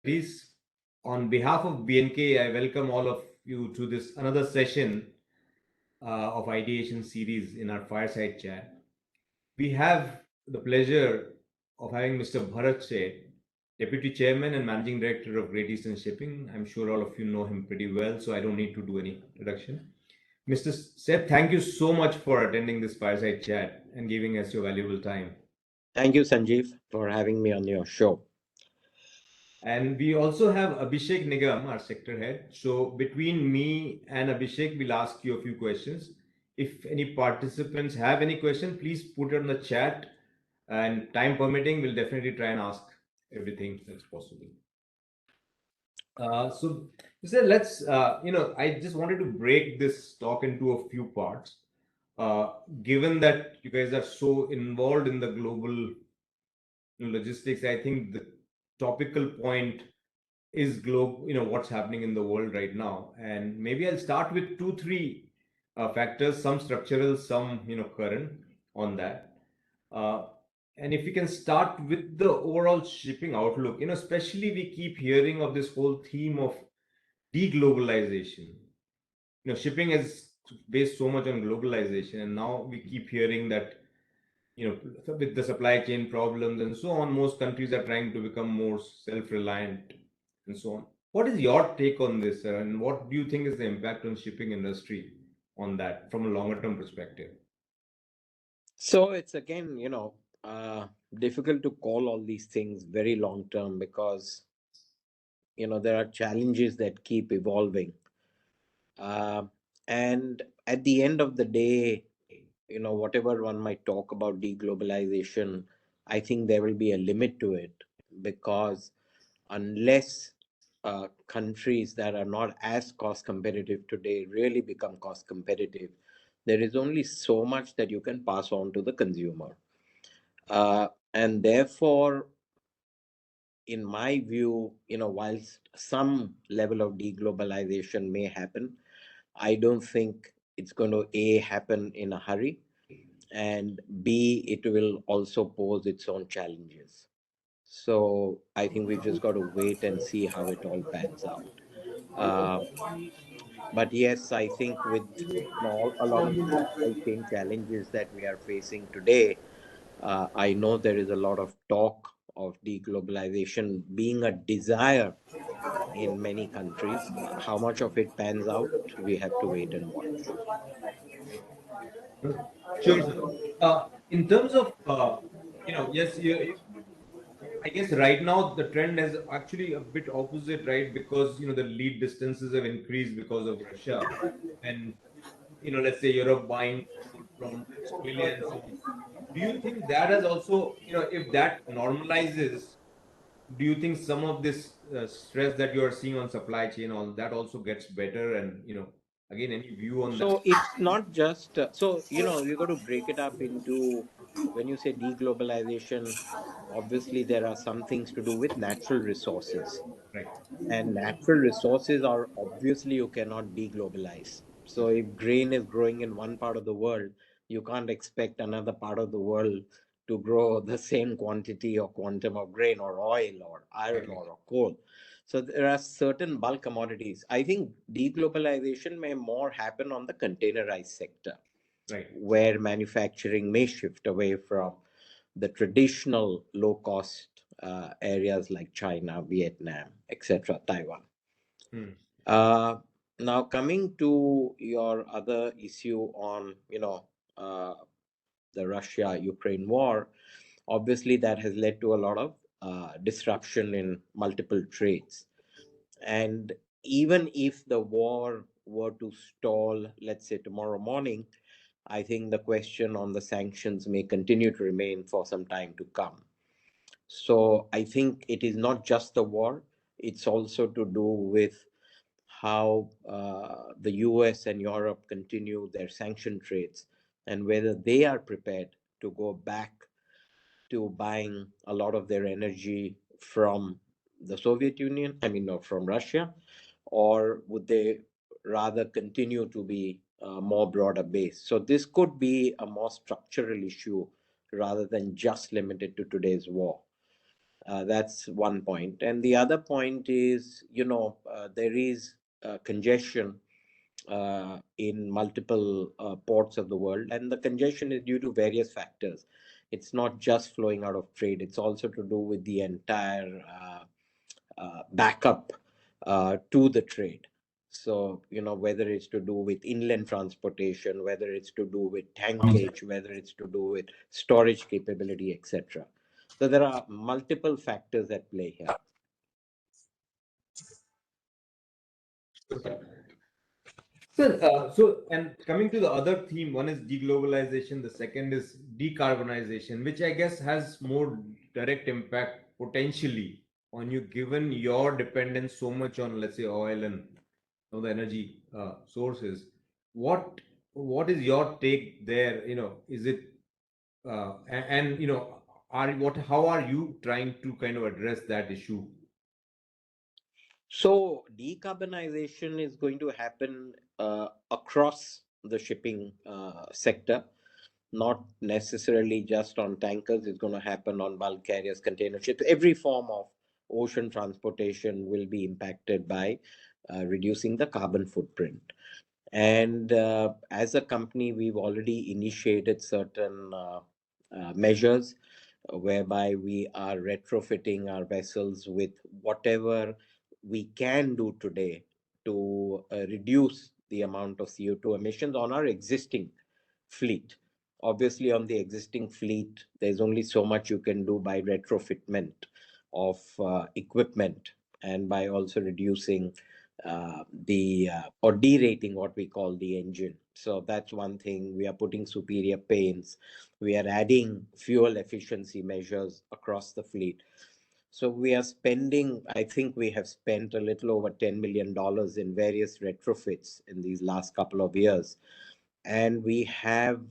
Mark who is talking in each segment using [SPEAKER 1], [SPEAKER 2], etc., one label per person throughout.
[SPEAKER 1] Please, on behalf of B&K, I welcome all of you to this another session of ideation series in our Fireside Chat. We have the pleasure of having Mr. Bharat Sheth, Deputy Chairman and Managing Director of Great Eastern Shipping. I'm sure all of you know him pretty well, so I don't need to do any introduction. Mr. Sheth, thank you so much for attending this Fireside Chat and giving us your valuable time.
[SPEAKER 2] Thank you, Sanjeev, for having me on your show.
[SPEAKER 1] And we also have Abhishek Nigam, our sector head. So between me and Abhishek, we'll ask you a few questions. If any participants have any question, please put it on the chat. And time permitting, we'll definitely try and ask everything that's possible. So you said let's, I just wanted to break this talk into a few parts. Given that you guys are so involved in the global logistics, I think the topical point is what's happening in the world right now. And maybe I'll start with two, three factors, some structural, some, current on that. Uh, and if we can start with the overall shipping outlook, especially we keep hearing of this whole theme of deglobalization. Shipping is based so much on globalization, and now we keep hearing that with the supply chain problems and so on, most countries are trying to become more self-reliant and so on. What is your take on this, sir, and what do you think is the impact on shipping industry on that from a longer term perspective?
[SPEAKER 2] So it's again, difficult to call all these things very long term because, there are challenges that keep evolving. Uh, and at the end of the day, whatever one might talk about deglobalization, I think there will be a limit to it because unless countries that are not as cost competitive today really become cost competitive, there is only so much that you can pass on to the consumer. And therefore, in my view, whilst some level of deglobalization may happen, I don't think it's going to A, happen in a hurry, and B, it will also pose its own challenges. So I think we've just got to wait and see how it all pans out. Uh, but yes, I think with a lot of the supply chain challenges that we are facing today, I know there is a lot of talk of deglobalization being a desire in many countries. How much of it pans out, we have to wait and watch.
[SPEAKER 1] Sure, sir. In terms of, yes, I guess right now the trend is actually a bit opposite, right? Because the lead distances have increased because of Russia, and let's say Europe buying from Australia and so on. Do you think that has also, if that normalizes, do you think some of this stress that you are seeing on supply chain, all that also gets better? And again, any view on that?
[SPEAKER 2] So it's not just you got to break it up into when you say deglobalization. Obviously, there are some things to do with natural resources,
[SPEAKER 1] Right.
[SPEAKER 2] and natural resources are obviously you cannot deglobalize. So if grain is growing in one part of the world, you can't expect another part of the world to grow the same quantity or quantum of grain or oil or iron
[SPEAKER 1] Exactly.
[SPEAKER 2] ore or coal. So there are certain bulk commodities. I think deglobalization may more happen on the containerized sector,
[SPEAKER 1] Right.
[SPEAKER 2] where manufacturing may shift away from the traditional low cost areas like China, Vietnam, etc., Taiwan.
[SPEAKER 1] Hmm.
[SPEAKER 2] Uh, Now, coming to your other issue on, uh, the Russia-Ukraine war, obviously that has led to a lot of disruption in multiple trades. And even if the war were to stall, let's say tomorrow morning, I think the question on the sanctions may continue to remain for some time to come. So I think it is not just the war, it's also to do with how the US and Europe continue their sanction trades and whether they are prepared to go back to buying a lot of their energy from the Soviet Union, I mean, no, from Russia, or would they rather continue to be more broader based? So this could be a more structural issue rather than just limited to today's war. That's one point. And the other point is, there is congestion in multiple ports of the world, and the congestion is due to various factors. It's not just flowing out of trade, it's also to do with the entire backup to the trade. So, whether it's to do with inland transportation, whether it's to do with tankage, whether it's to do with storage capability, etc. So there are multiple factors at play here.
[SPEAKER 1] So, and coming to the other theme, one is deglobalization, the second is decarbonization, which I guess has more direct impact potentially on you, given your dependence so much on, let's say, oil and the energy sources. What what is your take there? Is it and are what how are you trying to kind of address that issue?
[SPEAKER 2] So decarbonization is going to happen across the shipping sector, not necessarily just on tankers. It's going to happen on bulk carriers, container ships. Every form of ocean transportation will be impacted by reducing the carbon footprint. And as a company, we've already initiated certain measures whereby we are retrofitting our vessels with whatever we can do today to reduce the amount of CO2 emissions on our existing fleet. Obviously, on the existing fleet, there's only so much you can do by retrofitment of equipment and by also reducing the or derating what we call the engine. So that's one thing. We are putting superior paints. We are adding fuel efficiency measures across the fleet. So we are spending, I think we have spent a little over $10 million in various retrofits in these last couple of years. And we have,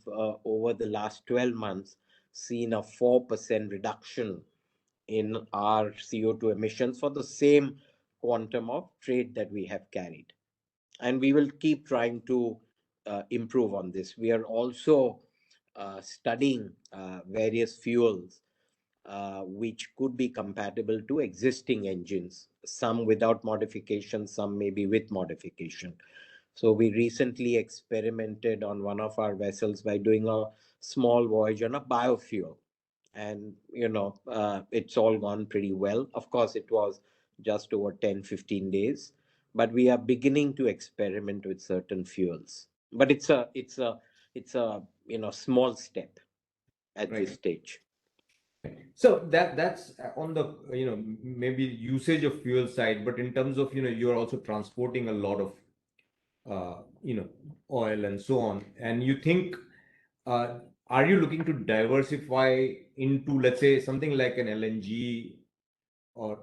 [SPEAKER 2] over the last 12 months, seen a 4% reduction in our CO2 emissions for the same quantum of trade that we have carried. And we will keep trying to improve on this. We are also studying various fuels which could be compatible to existing engines, some without modification, some maybe with modification. So we recently experimented on one of our vessels by doing a small voyage on a biofuel. And, it's all gone pretty well. Of course, it was just over 10, 15 days, but we are beginning to experiment with certain fuels. But it's a small step at this
[SPEAKER 1] Right.
[SPEAKER 2] stage.
[SPEAKER 1] So that's on the maybe usage of fuel side, but in terms of you're also transporting a lot of oil and so on, and you think uh, are you looking to diversify into, let's say, something like an LNG or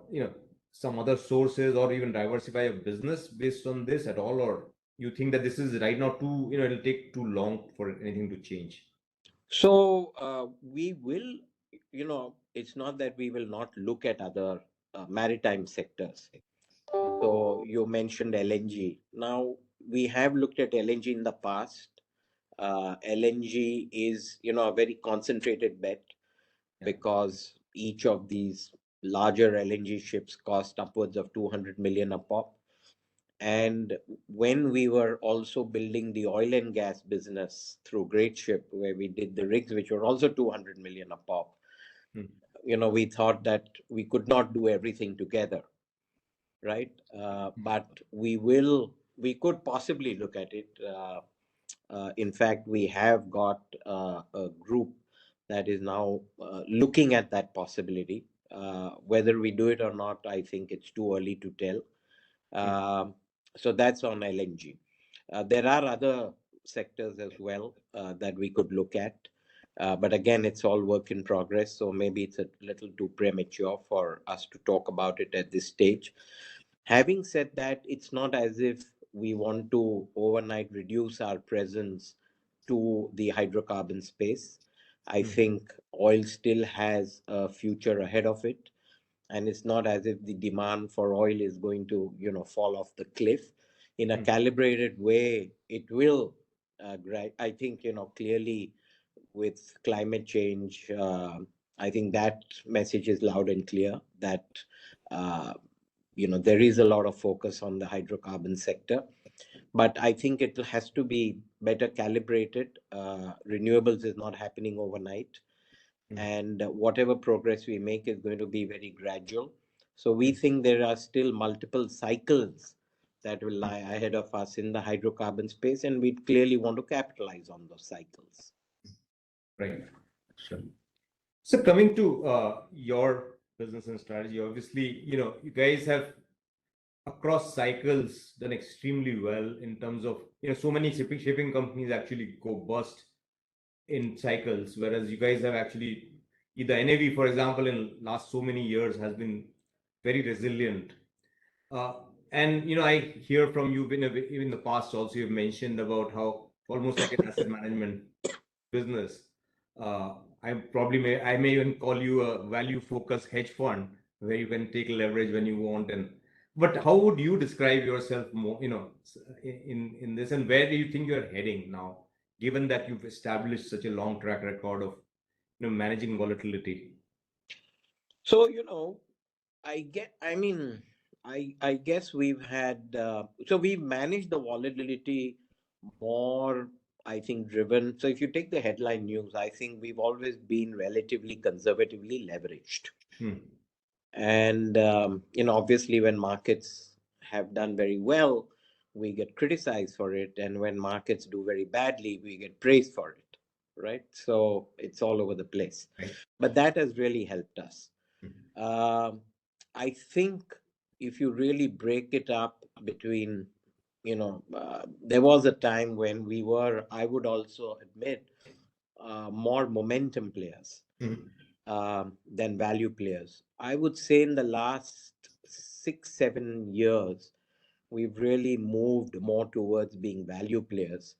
[SPEAKER 1] some other sources, or even diversify a business based on this at all, or you think that this is right now too it'll take too long for anything to change?
[SPEAKER 2] So we will, it's not that we will not look at other maritime sectors. So you mentioned LNG. Now we have looked at LNG in the past. LNG is, a very concentrated bet
[SPEAKER 1] Yeah.
[SPEAKER 2] because each of these larger LNG ships cost upwards of 200 million a pop. And when we were also building the oil and gas business through Great Ship, where we did the rigs, which were also 200 million a pop,
[SPEAKER 1] Hmm.
[SPEAKER 2] we thought that we could not do everything together, right? But we could possibly look at it. In fact, we have got a group that is now looking at that possibility. Whether we do it or not, I think it's too early to tell.
[SPEAKER 1] Hmm.
[SPEAKER 2] So that's on LNG. There are other sectors as well that we could look at. But again, it's all work in progress. So maybe it's a little too premature for us to talk about it at this stage. Having said that, it's not as if we want to overnight reduce our presence to the hydrocarbon space. I
[SPEAKER 1] Hmm.
[SPEAKER 2] think oil still has a future ahead of it, and it's not as if the demand for oil is going to fall off the cliff. In a
[SPEAKER 1] Hmm.
[SPEAKER 2] calibrated way, it will. I think clearly with climate change. I think that message is loud and clear that uh, there is a lot of focus on the hydrocarbon sector, but I think it has to be better calibrated. Renewables is not happening overnight,
[SPEAKER 1] Mm,
[SPEAKER 2] and whatever progress we make is going to be very gradual. So we
[SPEAKER 1] mm,
[SPEAKER 2] think there are still multiple cycles that will lie ahead of us in the hydrocarbon space, and we clearly want to capitalize on those cycles.
[SPEAKER 1] right. Sure. So coming to your business and strategy, obviously, you guys have across cycles done extremely well in terms of, so many shipping companies actually go bust in cycles, whereas you guys have actually the NAV, for example, in last so many years has been very resilient. Uh, and I hear from you in the past also you've mentioned about how almost like an asset management business. Uh, I may even call you a value focused hedge fund where you can take leverage when you want. And but how would you describe yourself more, in this, and where do you think you're heading now, given that you've established such a long track record of managing volatility?
[SPEAKER 2] So, I mean, I guess we've managed the volatility more, I think, driven. So if you take the headline news, I think we've always been relatively conservatively leveraged.
[SPEAKER 1] Hmm.
[SPEAKER 2] And, obviously, when markets have done very well, we get criticized for it. And when markets do very badly, we get praised for it. Right. So it's all over the place.
[SPEAKER 1] Right.
[SPEAKER 2] But that has really helped us.
[SPEAKER 1] Hmm.
[SPEAKER 2] Um, I think if you really break it up between, there was a time when we were, I would also admit, more momentum players
[SPEAKER 1] Hmm.
[SPEAKER 2] than value players. I would say in the last 6, 7 years, we've really moved more towards being value players.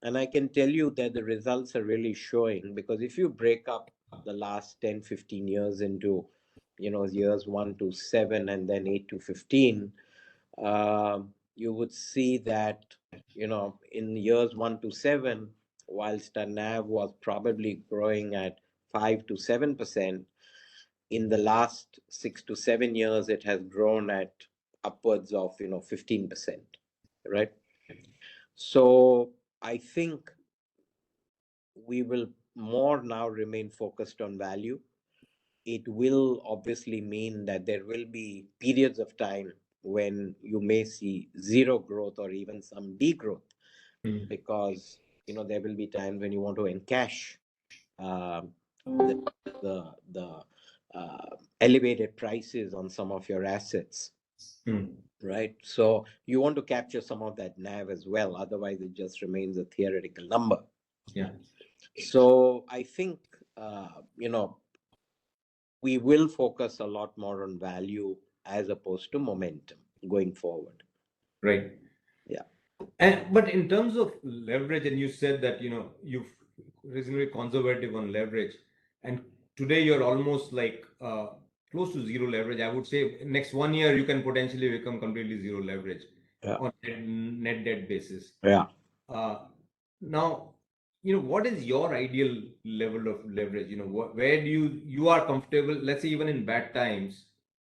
[SPEAKER 2] And I can tell you that the results are really showing, because if you break up the last 10, 15 years into, years 1 to 7 and then 8 to 15, you would see that, in years 1 to 7, whilst the NAV was probably growing at 5 to 7%, in the last 6 to 7 years, it has grown at upwards of, 15%, right? So I think we will more now remain focused on value. It will obviously mean that there will be periods of time when you may see zero growth or even some degrowth,
[SPEAKER 1] Hmm.
[SPEAKER 2] because there will be times when you want to encash um, the the elevated prices on some of your assets,
[SPEAKER 1] Hmm.
[SPEAKER 2] right? So you want to capture some of that NAV as well. Otherwise, it just remains a theoretical number.
[SPEAKER 1] Yeah.
[SPEAKER 2] So I think we will focus a lot more on value as opposed to momentum going forward.
[SPEAKER 1] Right.
[SPEAKER 2] Yeah.
[SPEAKER 1] And but in terms of leverage, and you said that you've reasonably conservative on leverage, and today you're almost like close to zero leverage. I would say next 1 year you can potentially become completely zero leverage
[SPEAKER 2] Yeah.
[SPEAKER 1] on net debt basis.
[SPEAKER 2] Yeah.
[SPEAKER 1] Uh, Now, what is your ideal level of leverage? Where do you are comfortable? Let's say even in bad times,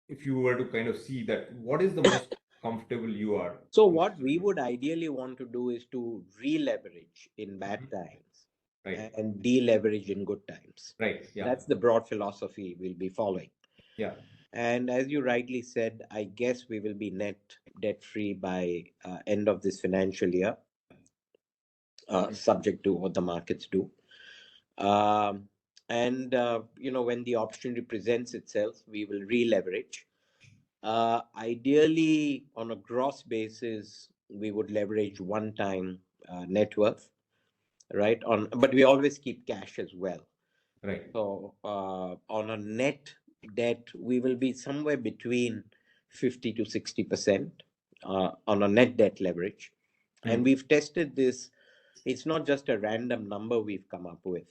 [SPEAKER 1] if you were to kind of see that, what is the most comfortable you are?
[SPEAKER 2] So what we would ideally want to do is to re-leverage in bad
[SPEAKER 1] Mhm.
[SPEAKER 2] times
[SPEAKER 1] Right.
[SPEAKER 2] and de-leverage in good times.
[SPEAKER 1] Right. Yeah.
[SPEAKER 2] That's the broad philosophy we'll be following.
[SPEAKER 1] Yeah.
[SPEAKER 2] And as you rightly said, I guess we will be net debt free by end of this financial year,
[SPEAKER 1] Mm.
[SPEAKER 2] subject to what the markets do. Um, and when the opportunity presents itself, we will re-leverage. Ideally, on a gross basis, we would leverage 1 time net worth, right? But we always keep cash as well.
[SPEAKER 1] Right.
[SPEAKER 2] So on a net debt, we will be somewhere between 50 to 60% on a net debt leverage. And
[SPEAKER 1] Mm.
[SPEAKER 2] we've tested this. It's not just a random number we've come up with,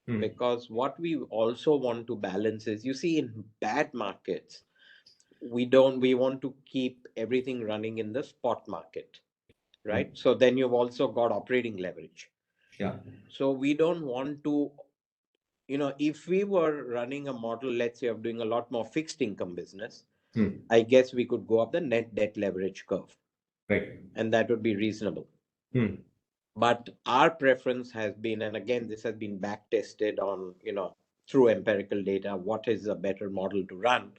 [SPEAKER 1] Mm.
[SPEAKER 2] because what we also want to balance is, you see, in bad markets, we want to keep everything running in the spot market,
[SPEAKER 1] Mm.
[SPEAKER 2] right? So then you've also got operating leverage.
[SPEAKER 1] Yeah.
[SPEAKER 2] So we don't want to if we were running a model, let's say, of doing a lot more fixed income business,
[SPEAKER 1] Hmm.
[SPEAKER 2] I guess we could go up the net debt leverage curve,
[SPEAKER 1] Right.
[SPEAKER 2] and that would be reasonable.
[SPEAKER 1] Hmm.
[SPEAKER 2] But our preference has been, and again, this has been back tested on, through empirical data, what is a better model to run.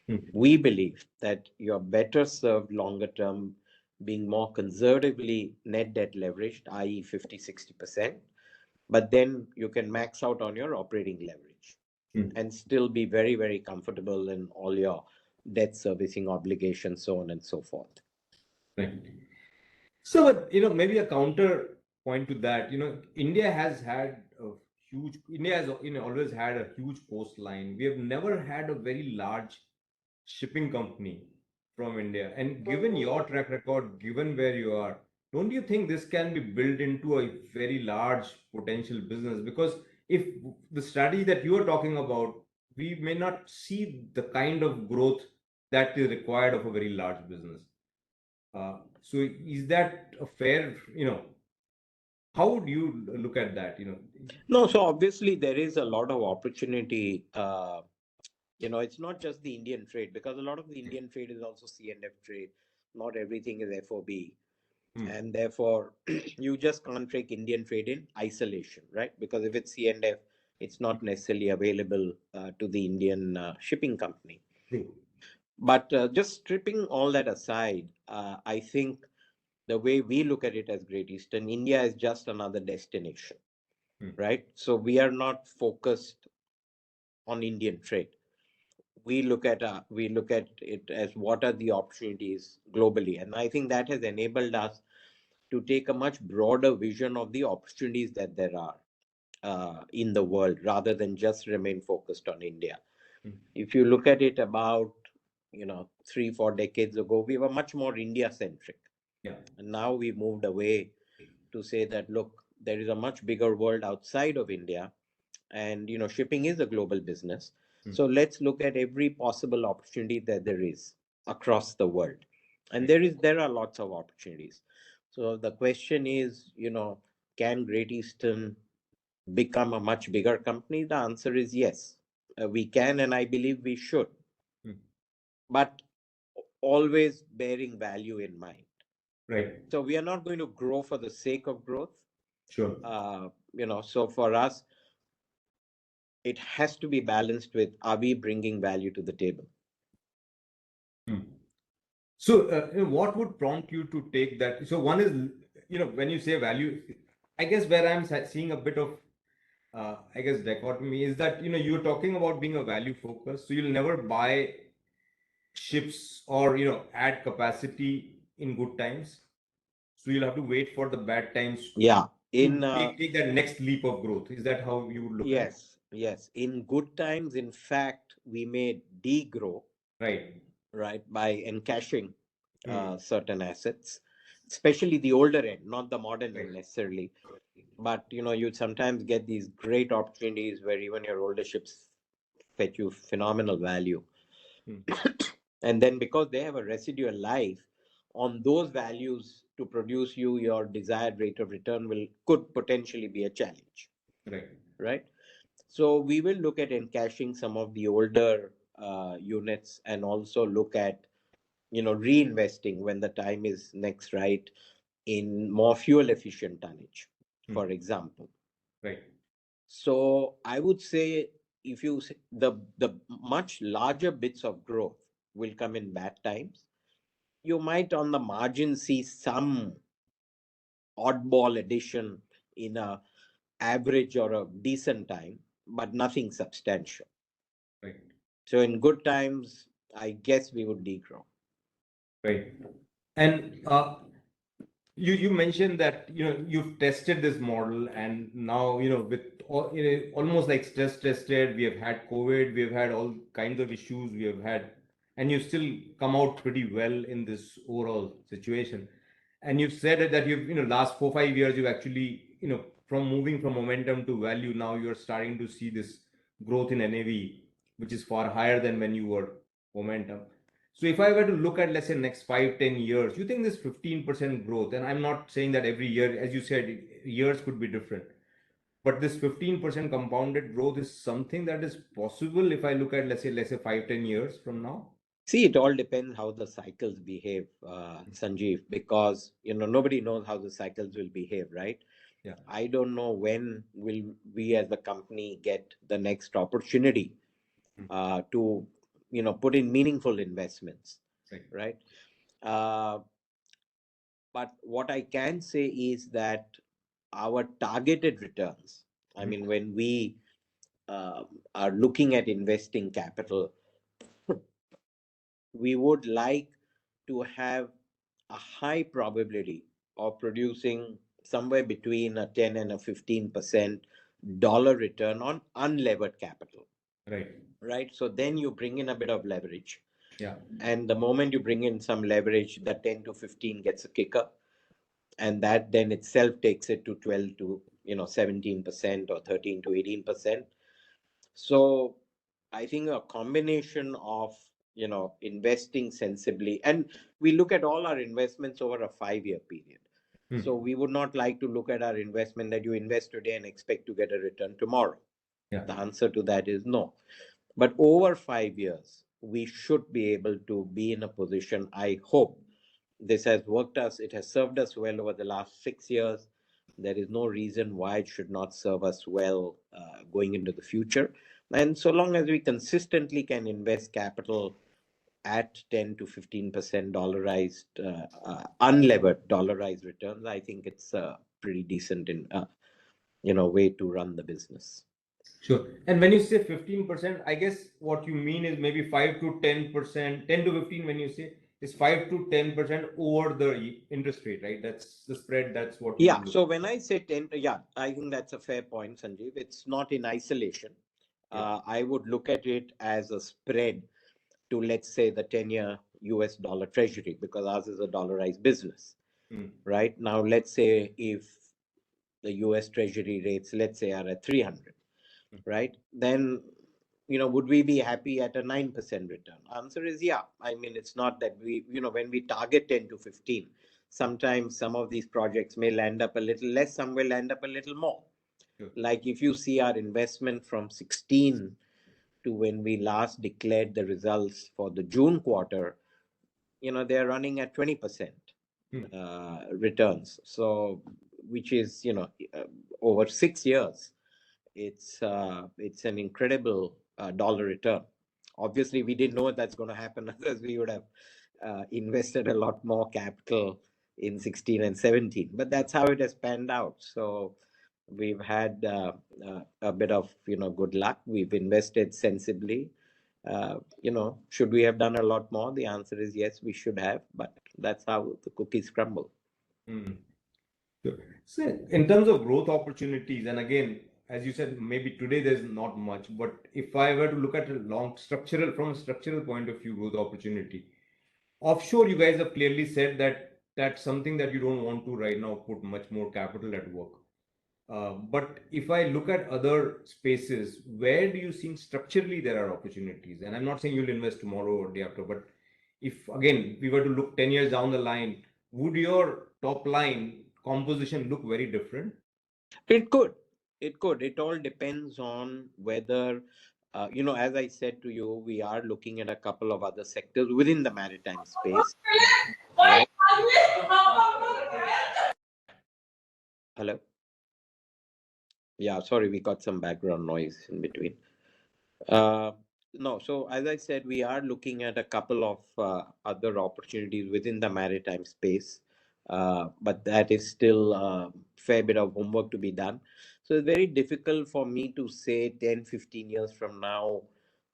[SPEAKER 1] Hmm.
[SPEAKER 2] We believe that you're better served longer term being more conservatively net debt leveraged, i.e., 50-60%, but then you can max out on your operating leverage
[SPEAKER 1] Hmm.
[SPEAKER 2] and still be very, very comfortable in all your debt servicing obligations, so on and so forth.
[SPEAKER 1] Right. So, but maybe a counter point to that, India has had a India has always had a huge coastline. We have never had a very large shipping company from India. And given your track record, given where you are, don't you think this can be built into a very large potential business? Because if the strategy that you are talking about, we may not see the kind of growth that is required of a very large business. So is that a fair, how would you look at that?
[SPEAKER 2] No, so obviously there is a lot of opportunity. It's not just the Indian trade, because a lot of the Indian trade is also C&F trade. Not everything is FOB.
[SPEAKER 1] Hmm.
[SPEAKER 2] And therefore, you just can't take Indian trade in isolation, right? Because if it's C&F, it's not necessarily available to the Indian shipping company.
[SPEAKER 1] True.
[SPEAKER 2] But just stripping all that aside, I think the way we look at it as Great Eastern, India is just another destination,
[SPEAKER 1] Hmm.
[SPEAKER 2] right? So we are not focused on Indian trade. We look at it as what are the opportunities globally, and I think that has enabled us to take a much broader vision of the opportunities that there are in the world, rather than just remain focused on India.
[SPEAKER 1] Hmm.
[SPEAKER 2] If you look at it about 3-4 decades ago, we were much more India centric,
[SPEAKER 1] Yeah.
[SPEAKER 2] and now we've moved away to say that, look, there is a much bigger world outside of India, and shipping is a global business.
[SPEAKER 1] Hmm.
[SPEAKER 2] So let's look at every possible opportunity that there is across the world, and
[SPEAKER 1] Right.
[SPEAKER 2] there are lots of opportunities. So the question is, can Great Eastern become a much bigger company? The answer is yes. We can, and I believe we should,
[SPEAKER 1] Hmm.
[SPEAKER 2] but always bearing value in mind.
[SPEAKER 1] Right.
[SPEAKER 2] So we are not going to grow for the sake of growth.
[SPEAKER 1] Sure.
[SPEAKER 2] So for us, it has to be balanced with, are we bringing value to the table?
[SPEAKER 1] Hmm. So, what would prompt you to take that? So, one is, when you say value, I guess where I'm seeing a bit of, I guess, dichotomy is that, you're talking about being a value focus. So, you'll never buy ships or, add capacity in good times. So, you'll have to wait for the bad times
[SPEAKER 2] Yeah.
[SPEAKER 1] to
[SPEAKER 2] In
[SPEAKER 1] take that next leap of growth. Is that how you would look at it?
[SPEAKER 2] Yes. In good times, in fact, we may degrow,
[SPEAKER 1] Right.
[SPEAKER 2] right, by encashing
[SPEAKER 1] Hmm.
[SPEAKER 2] certain assets, especially the older end, not the modern
[SPEAKER 1] Right.
[SPEAKER 2] end necessarily. But you sometimes get these great opportunities where even your older ships fetch you phenomenal value.
[SPEAKER 1] Hmm.
[SPEAKER 2] And then because they have a residual life, on those values to produce you your desired rate of return will could potentially be a challenge,
[SPEAKER 1] Right.
[SPEAKER 2] right? So we will look at encashing some of the older units, and also look at reinvesting when the time is next right in more fuel efficient tonnage,
[SPEAKER 1] Hmm.
[SPEAKER 2] for example.
[SPEAKER 1] Right.
[SPEAKER 2] So I would say, if you the much larger bits of growth will come in bad times. You might on the margin see some oddball addition in a average or a decent time, but nothing substantial.
[SPEAKER 1] Right.
[SPEAKER 2] So in good times, I guess we would degrow.
[SPEAKER 1] Right. And you mentioned that you've tested this model, and now with almost like stress tested. We have had COVID, we have had all kinds of issues we have had, and you still come out pretty well in this overall situation. And you've said that you've last 4 5 years you've actually from moving from momentum to value. Now you're starting to see this growth in NAV, which is far higher than when you were momentum. So if I were to look at, let's say, next 5 10 years, you think this 15% growth, and I'm not saying that every year, as you said, years could be different. But this 15% compounded growth is something that is possible if I look at, let's say 5, 10 years from now.
[SPEAKER 2] See, it all depends how the cycles behave, Sanjeev, because nobody knows how the cycles will behave, right?
[SPEAKER 1] Yeah.
[SPEAKER 2] I don't know when will we as a company get the next opportunity
[SPEAKER 1] Mm.
[SPEAKER 2] to put in meaningful investments,
[SPEAKER 1] Right.
[SPEAKER 2] right? Uh, but what I can say is that our targeted returns, I
[SPEAKER 1] Mhm.
[SPEAKER 2] mean, when we are looking at investing capital, we would like to have a high probability of producing somewhere between a 10 and a 15% dollar return on unlevered capital,
[SPEAKER 1] Right.
[SPEAKER 2] right? So then you bring in a bit of leverage.
[SPEAKER 1] Yeah.
[SPEAKER 2] And the moment you bring in some leverage, the 10 to 15 gets a kicker. And that then itself takes it to 12 to 17% or 13 to 18%. So I think a combination of investing sensibly, and we look at all our investments over a 5 year period.
[SPEAKER 1] Hmm.
[SPEAKER 2] So we would not like to look at our investment that you invest today and expect to get a return tomorrow.
[SPEAKER 1] Yeah.
[SPEAKER 2] The answer to that is no. But over 5 years, we should be able to be in a position. I hope this has worked us, it has served us well over the last 6 years. There is no reason why it should not serve us well going into the future. And so long as we consistently can invest capital at 10 to 15% dollarized, unlevered dollarized returns, I think it's a pretty decent way to run the business.
[SPEAKER 1] Sure. And when you say 15%, I guess what you mean is maybe 5 to 10%, 10 to 15 when you say is 5 to 10% over the interest rate, right? That's the spread. That's what you
[SPEAKER 2] Yeah.
[SPEAKER 1] look.
[SPEAKER 2] So when I say 10, yeah, I think that's a fair point, Sanjeev. It's not in isolation.
[SPEAKER 1] Yeah.
[SPEAKER 2] I would look at it as a spread to, let's say, the 10-year US dollar treasury, because ours is a dollarized business,
[SPEAKER 1] Hmm.
[SPEAKER 2] right? Now, let's say if the US treasury rates, let's say, are at 300,
[SPEAKER 1] Hmm.
[SPEAKER 2] right? Then, would we be happy at a 9% return? Answer is yeah. I mean, it's not that when we target 10 to 15,
[SPEAKER 1] Hmm.
[SPEAKER 2] sometimes some of these projects may land up a little less, some will land up a little more.
[SPEAKER 1] Sure.
[SPEAKER 2] Like if you see our investment from 16 to when we last declared the results for the June quarter, they're running at 20%
[SPEAKER 1] Hmm.
[SPEAKER 2] returns. So, which is, over 6 years, it's an incredible dollar return. Obviously, we didn't know that's going to happen, otherwise we would have invested a lot more capital in 16 and 17. But that's how it has panned out. So we've had a bit of good luck. We've invested sensibly. Should we have done a lot more? The answer is yes, we should have. But that's how the cookies crumble.
[SPEAKER 1] Hmm. Sure. So in terms of growth opportunities, and again, as you said, maybe today there's not much, but if I were to look at a from a structural point of view, growth opportunity, offshore, you guys have clearly said that that's something that you don't want to right now put much more capital at work. But if I look at other spaces, where do you think structurally there are opportunities? And I'm not saying you'll invest tomorrow or day after, but if again we were to look 10 years down the line, would your top line composition look very different?
[SPEAKER 2] It could. It could. It all depends on whether, as I said to you, we are looking at a couple of other sectors within the maritime space, right? Hello? Yeah, sorry, we got some background noise in between. Uh, no, so as I said, we are looking at a couple of other opportunities within the maritime space, but that is still a fair bit of homework to be done. So it's very difficult for me to say 10, 15 years from now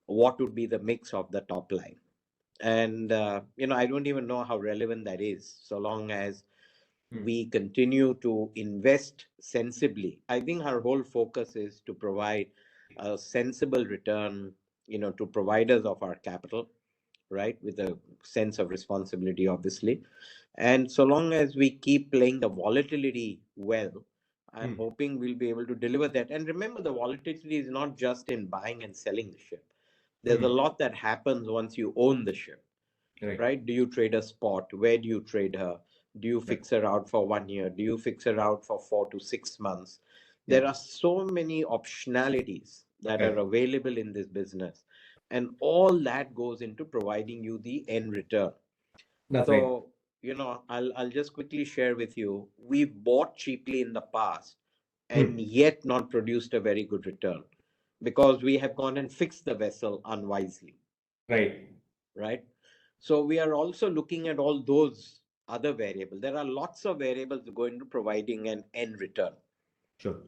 [SPEAKER 2] what would be the mix of the top line. And, I don't even know how relevant that is, so long as
[SPEAKER 1] Hmm.
[SPEAKER 2] we continue to invest sensibly. I think our whole focus is to provide a sensible return, to providers of our capital, right, with a sense of responsibility, obviously. And so long as we keep playing the volatility well, I'm
[SPEAKER 1] Hmm.
[SPEAKER 2] hoping we'll be able to deliver that. And remember, the volatility is not just in buying and selling the ship. There's a
[SPEAKER 1] Hmm.
[SPEAKER 2] lot that happens once you own the ship,
[SPEAKER 1] Right.
[SPEAKER 2] right? Do you trade a spot? Where do you trade her? Do you
[SPEAKER 1] Right.
[SPEAKER 2] fix her out for 1 year? Do you fix her out for 4 to 6 months? There are so many optionalities that are
[SPEAKER 1] Correct.
[SPEAKER 2] available in this business, and all that goes into providing you the end return.
[SPEAKER 1] That's right.
[SPEAKER 2] So, I'll just quickly share with you. We bought cheaply in the past and
[SPEAKER 1] Hmm.
[SPEAKER 2] yet not produced a very good return because we have gone and fixed the vessel unwisely,
[SPEAKER 1] Right.
[SPEAKER 2] right? So we are also looking at all those other variables. There are lots of variables that go into providing an end return.
[SPEAKER 1] Sure.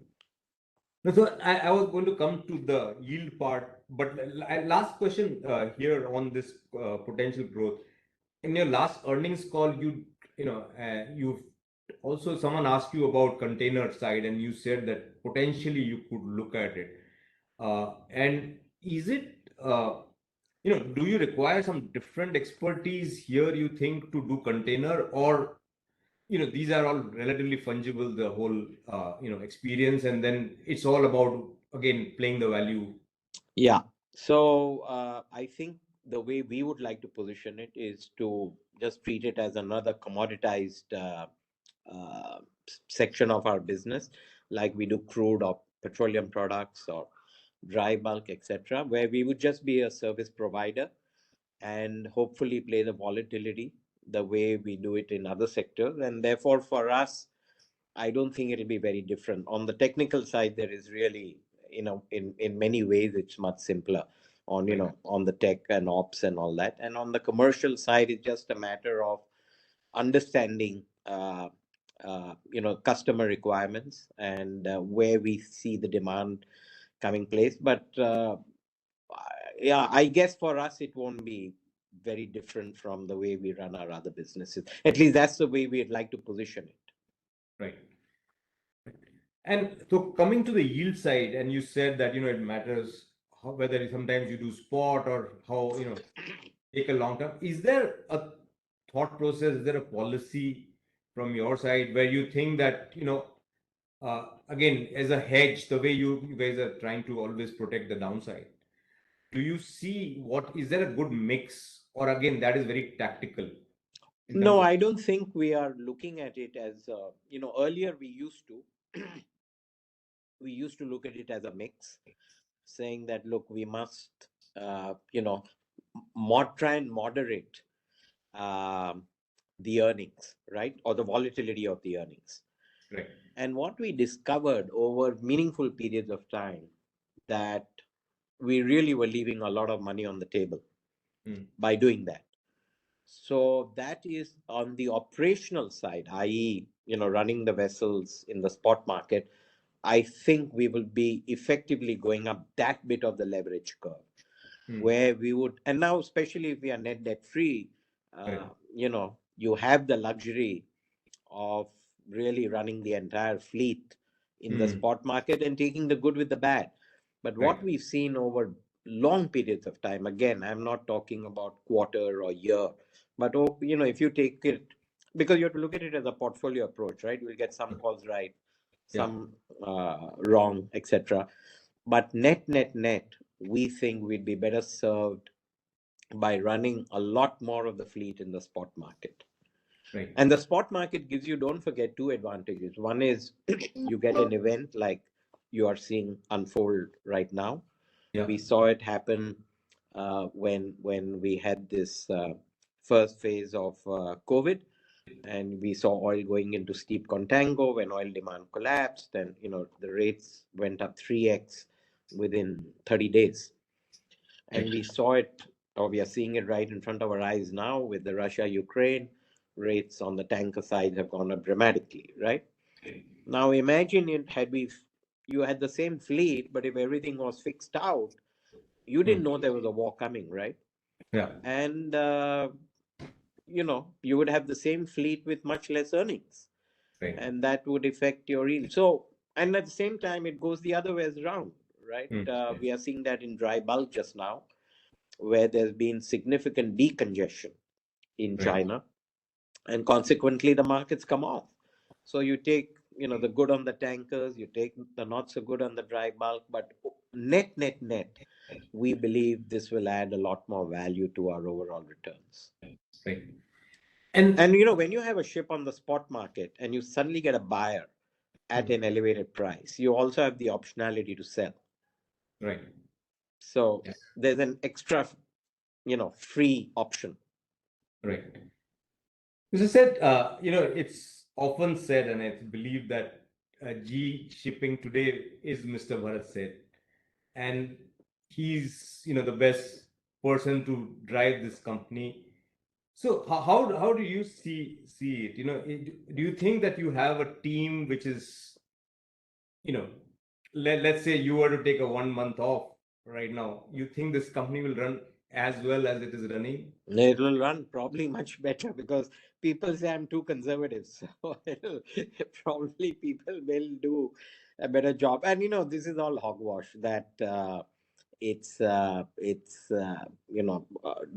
[SPEAKER 1] No, so I was going to come to the yield part, but last question here on this potential growth. In your last earnings call, you've also someone asked you about container side, and you said that potentially you could look at it. And is it, do you require some different expertise here, you think, to do container, or these are all relatively fungible, the whole experience, and then it's all about again playing the value.
[SPEAKER 2] Yeah. So I think the way we would like to position it is to just treat it as another commoditized section of our business, like we do crude or petroleum products or dry bulk, etc., where we would just be a service provider and hopefully play the volatility the way we do it in other sectors. And therefore, for us, I don't think it'll be very different. On the technical side, there is really, in many ways, it's much simpler on,
[SPEAKER 1] Right.
[SPEAKER 2] on the tech and ops and all that. And on the commercial side, it's just a matter of understanding, customer requirements and where we see the demand coming place. But yeah, I guess for us, it won't be very different from the way we run our other businesses. At least that's the way we'd like to position it.
[SPEAKER 1] Right. And so coming to the yield side, and you said that it matters whether sometimes you do spot or how take a long term. Is there a thought process? Is there a policy from your side where you think that again, as a hedge, the way you guys are trying to always protect the downside? Do you see what is there a good mix, or again that is very tactical in terms
[SPEAKER 2] No,
[SPEAKER 1] of?
[SPEAKER 2] I don't think we are looking at it as earlier we used to look at it as a mix, saying that look, we must uh, you know try and moderate um, the earnings, right, or the volatility of the earnings.
[SPEAKER 1] Right.
[SPEAKER 2] And what we discovered over meaningful periods of time, that we really were leaving a lot of money on the table
[SPEAKER 1] Hmm.
[SPEAKER 2] by doing that. So that is on the operational side, i.e., running the vessels in the spot market. I think we will be effectively going up that bit of the leverage curve,
[SPEAKER 1] Hmm.
[SPEAKER 2] where we would, and now especially if we are net debt free,
[SPEAKER 1] Correct.
[SPEAKER 2] you have the luxury of really running the entire fleet in the
[SPEAKER 1] Hmm.
[SPEAKER 2] spot market and taking the good with the bad. But
[SPEAKER 1] Right.
[SPEAKER 2] what we've seen over long periods of time, again, I'm not talking about quarter or year, but if you take it, because you have to look at it as a portfolio approach, right? We'll get some calls right,
[SPEAKER 1] Yeah.
[SPEAKER 2] some wrong, etc. But net, we think we'd be better served by running a lot more of the fleet in the spot market.
[SPEAKER 1] Right.
[SPEAKER 2] And the spot market gives you, don't forget, two advantages. One is you get an event like you are seeing unfold right now.
[SPEAKER 1] Yeah.
[SPEAKER 2] We saw it happen when we had this first phase of COVID, and we saw oil going into steep contango when oil demand collapsed, and the rates went up 3x within 30 days. And
[SPEAKER 1] Right.
[SPEAKER 2] we saw it, or we are seeing it right in front of our eyes now with the Russia Ukraine. Rates on the tanker side have gone up dramatically, right? Now imagine it had we you had the same fleet, but if everything was fixed out, you
[SPEAKER 1] Hmm.
[SPEAKER 2] didn't know there was a war coming, right?
[SPEAKER 1] Yeah.
[SPEAKER 2] And you would have the same fleet with much less earnings,
[SPEAKER 1] Right.
[SPEAKER 2] and that would affect your yield. So, and at the same time, it goes the other way around, right?
[SPEAKER 1] Hmm.
[SPEAKER 2] We are seeing that in dry bulk just now, where there's been significant decongestion in
[SPEAKER 1] Right.
[SPEAKER 2] China, and consequently the markets come off. So you take the good on the tankers, you take the not so good on the dry bulk, but net, we believe this will add a lot more value to our overall returns.
[SPEAKER 1] Right. And
[SPEAKER 2] And when you have a ship on the spot market and you suddenly get a buyer at an elevated price, you also have the optionality to sell.
[SPEAKER 1] Right.
[SPEAKER 2] So
[SPEAKER 1] Yes.
[SPEAKER 2] there's an extra, free option.
[SPEAKER 1] Right. As I said, it's often said, and I believe that G shipping today is Mr. Bharat said, and he's the best person to drive this company. So how do you see it? Do you think that you have a team which is, you know, let's say you were to take a 1 month off right now, you think this company will run as well as it is running?
[SPEAKER 2] It will run probably much better because people say I'm too conservative. So probably people will do a better job. And this is all hogwash that it's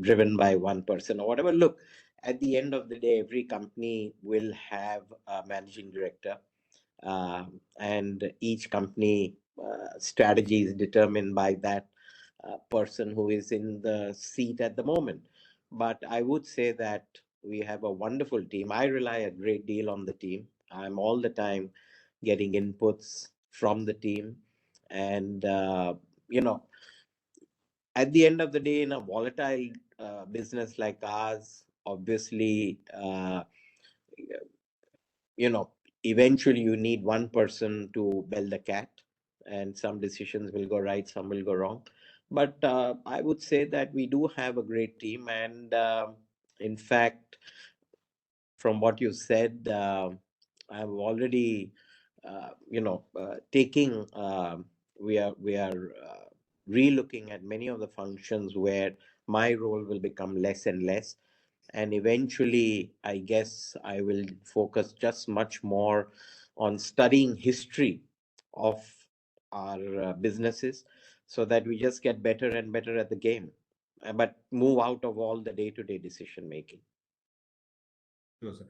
[SPEAKER 2] driven by one person or whatever. Look, at the end of the day, every company will have a managing director, and each company strategy is determined by that person who is in the seat at the moment. But I would say that we have a wonderful team. I rely a great deal on the team. I'm all the time getting inputs from the team, and you know at the end of the day, in a volatile business like ours, obviously, you know eventually you need one person to bell the cat, and some decisions will go right, some will go wrong. But I would say that we do have a great team, and in fact, from what you said, I'm already taking we are relooking at many of the functions where my role will become less and less, and eventually I guess I will focus just much more on studying history of our businesses, so that we just get better and better at the game, but move out of all the day-to-day decision making.
[SPEAKER 1] Sure, sir.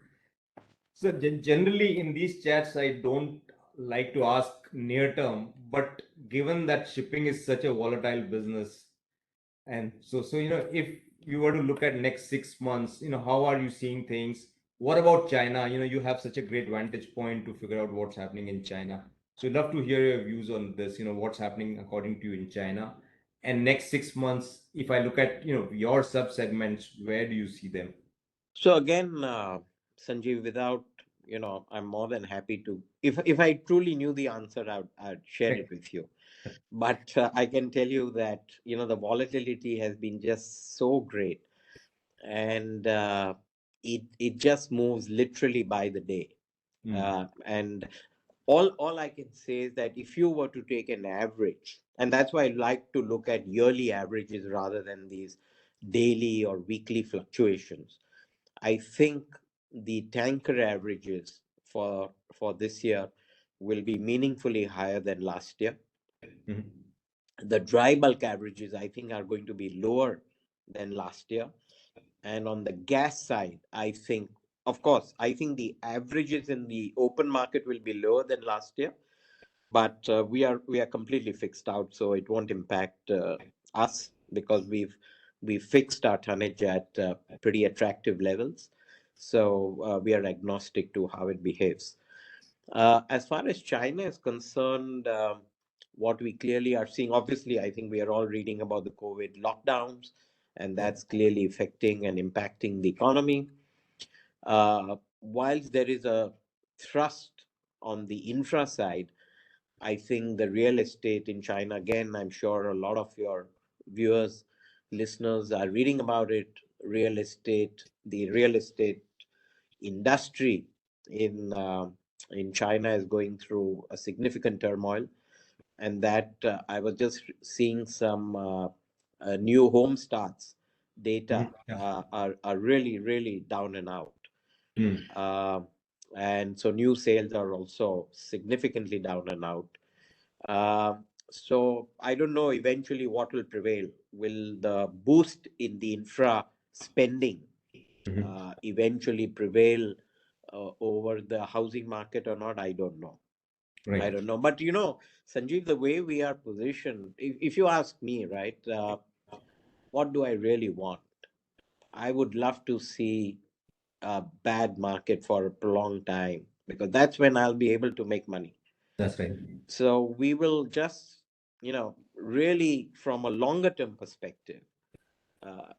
[SPEAKER 1] So generally in these chats, I don't like to ask near term, but given that shipping is such a volatile business, and so if you were to look at next 6 months, how are you seeing things? What about China? You have such a great vantage point to figure out what's happening in China. So I'd love to hear your views on this. What's happening according to you in China, and next 6 months. If I look at your sub segments, where do you see them?
[SPEAKER 2] So again, Sanjeev, without I'm more than happy to. If I truly knew the answer, I'd share
[SPEAKER 1] Right.
[SPEAKER 2] it with you. But I can tell you that the volatility has been just so great, and it just moves literally by the day.
[SPEAKER 1] Mm.
[SPEAKER 2] And all I can say is that if you were to take an average, and that's why I like to look at yearly averages rather than these daily or weekly fluctuations. I think the tanker averages for this year will be meaningfully higher than last year.
[SPEAKER 1] Mhm.
[SPEAKER 2] The dry bulk averages, I think, are going to be lower than last year. And on the gas side, I think, of course, I think the averages in the open market will be lower than last year, but we are completely fixed out, so it won't impact us because we've fixed our tonnage at pretty attractive levels. So we are agnostic to how it behaves. As far as China is concerned, what we clearly are seeing, obviously, I think we are all reading about the COVID lockdowns, and
[SPEAKER 1] Yeah.
[SPEAKER 2] that's clearly affecting and impacting the economy. Whilst there is a thrust on the infra side, I think the real estate in China, again, I'm sure a lot of your viewers, listeners are reading about it. The real estate industry in uh, in China is going through a significant turmoil, and that I was just seeing some new home starts data
[SPEAKER 1] Mhm. Yeah.
[SPEAKER 2] are really down and out.
[SPEAKER 1] Mm.
[SPEAKER 2] Uh, and so new sales are also significantly down and out. Uh, so I don't know eventually what will prevail. Will the boost in the infra spending
[SPEAKER 1] Mhm.
[SPEAKER 2] eventually prevail over the housing market or not? I don't know. I
[SPEAKER 1] Right.
[SPEAKER 2] don't know. But Sanjeev, the way we are positioned, if you ask me, right, what do I really want? I would love to see a bad market for a prolonged time. because that's when I'll be able to make money.
[SPEAKER 1] That's right.
[SPEAKER 2] So we will just, really from a longer term perspective,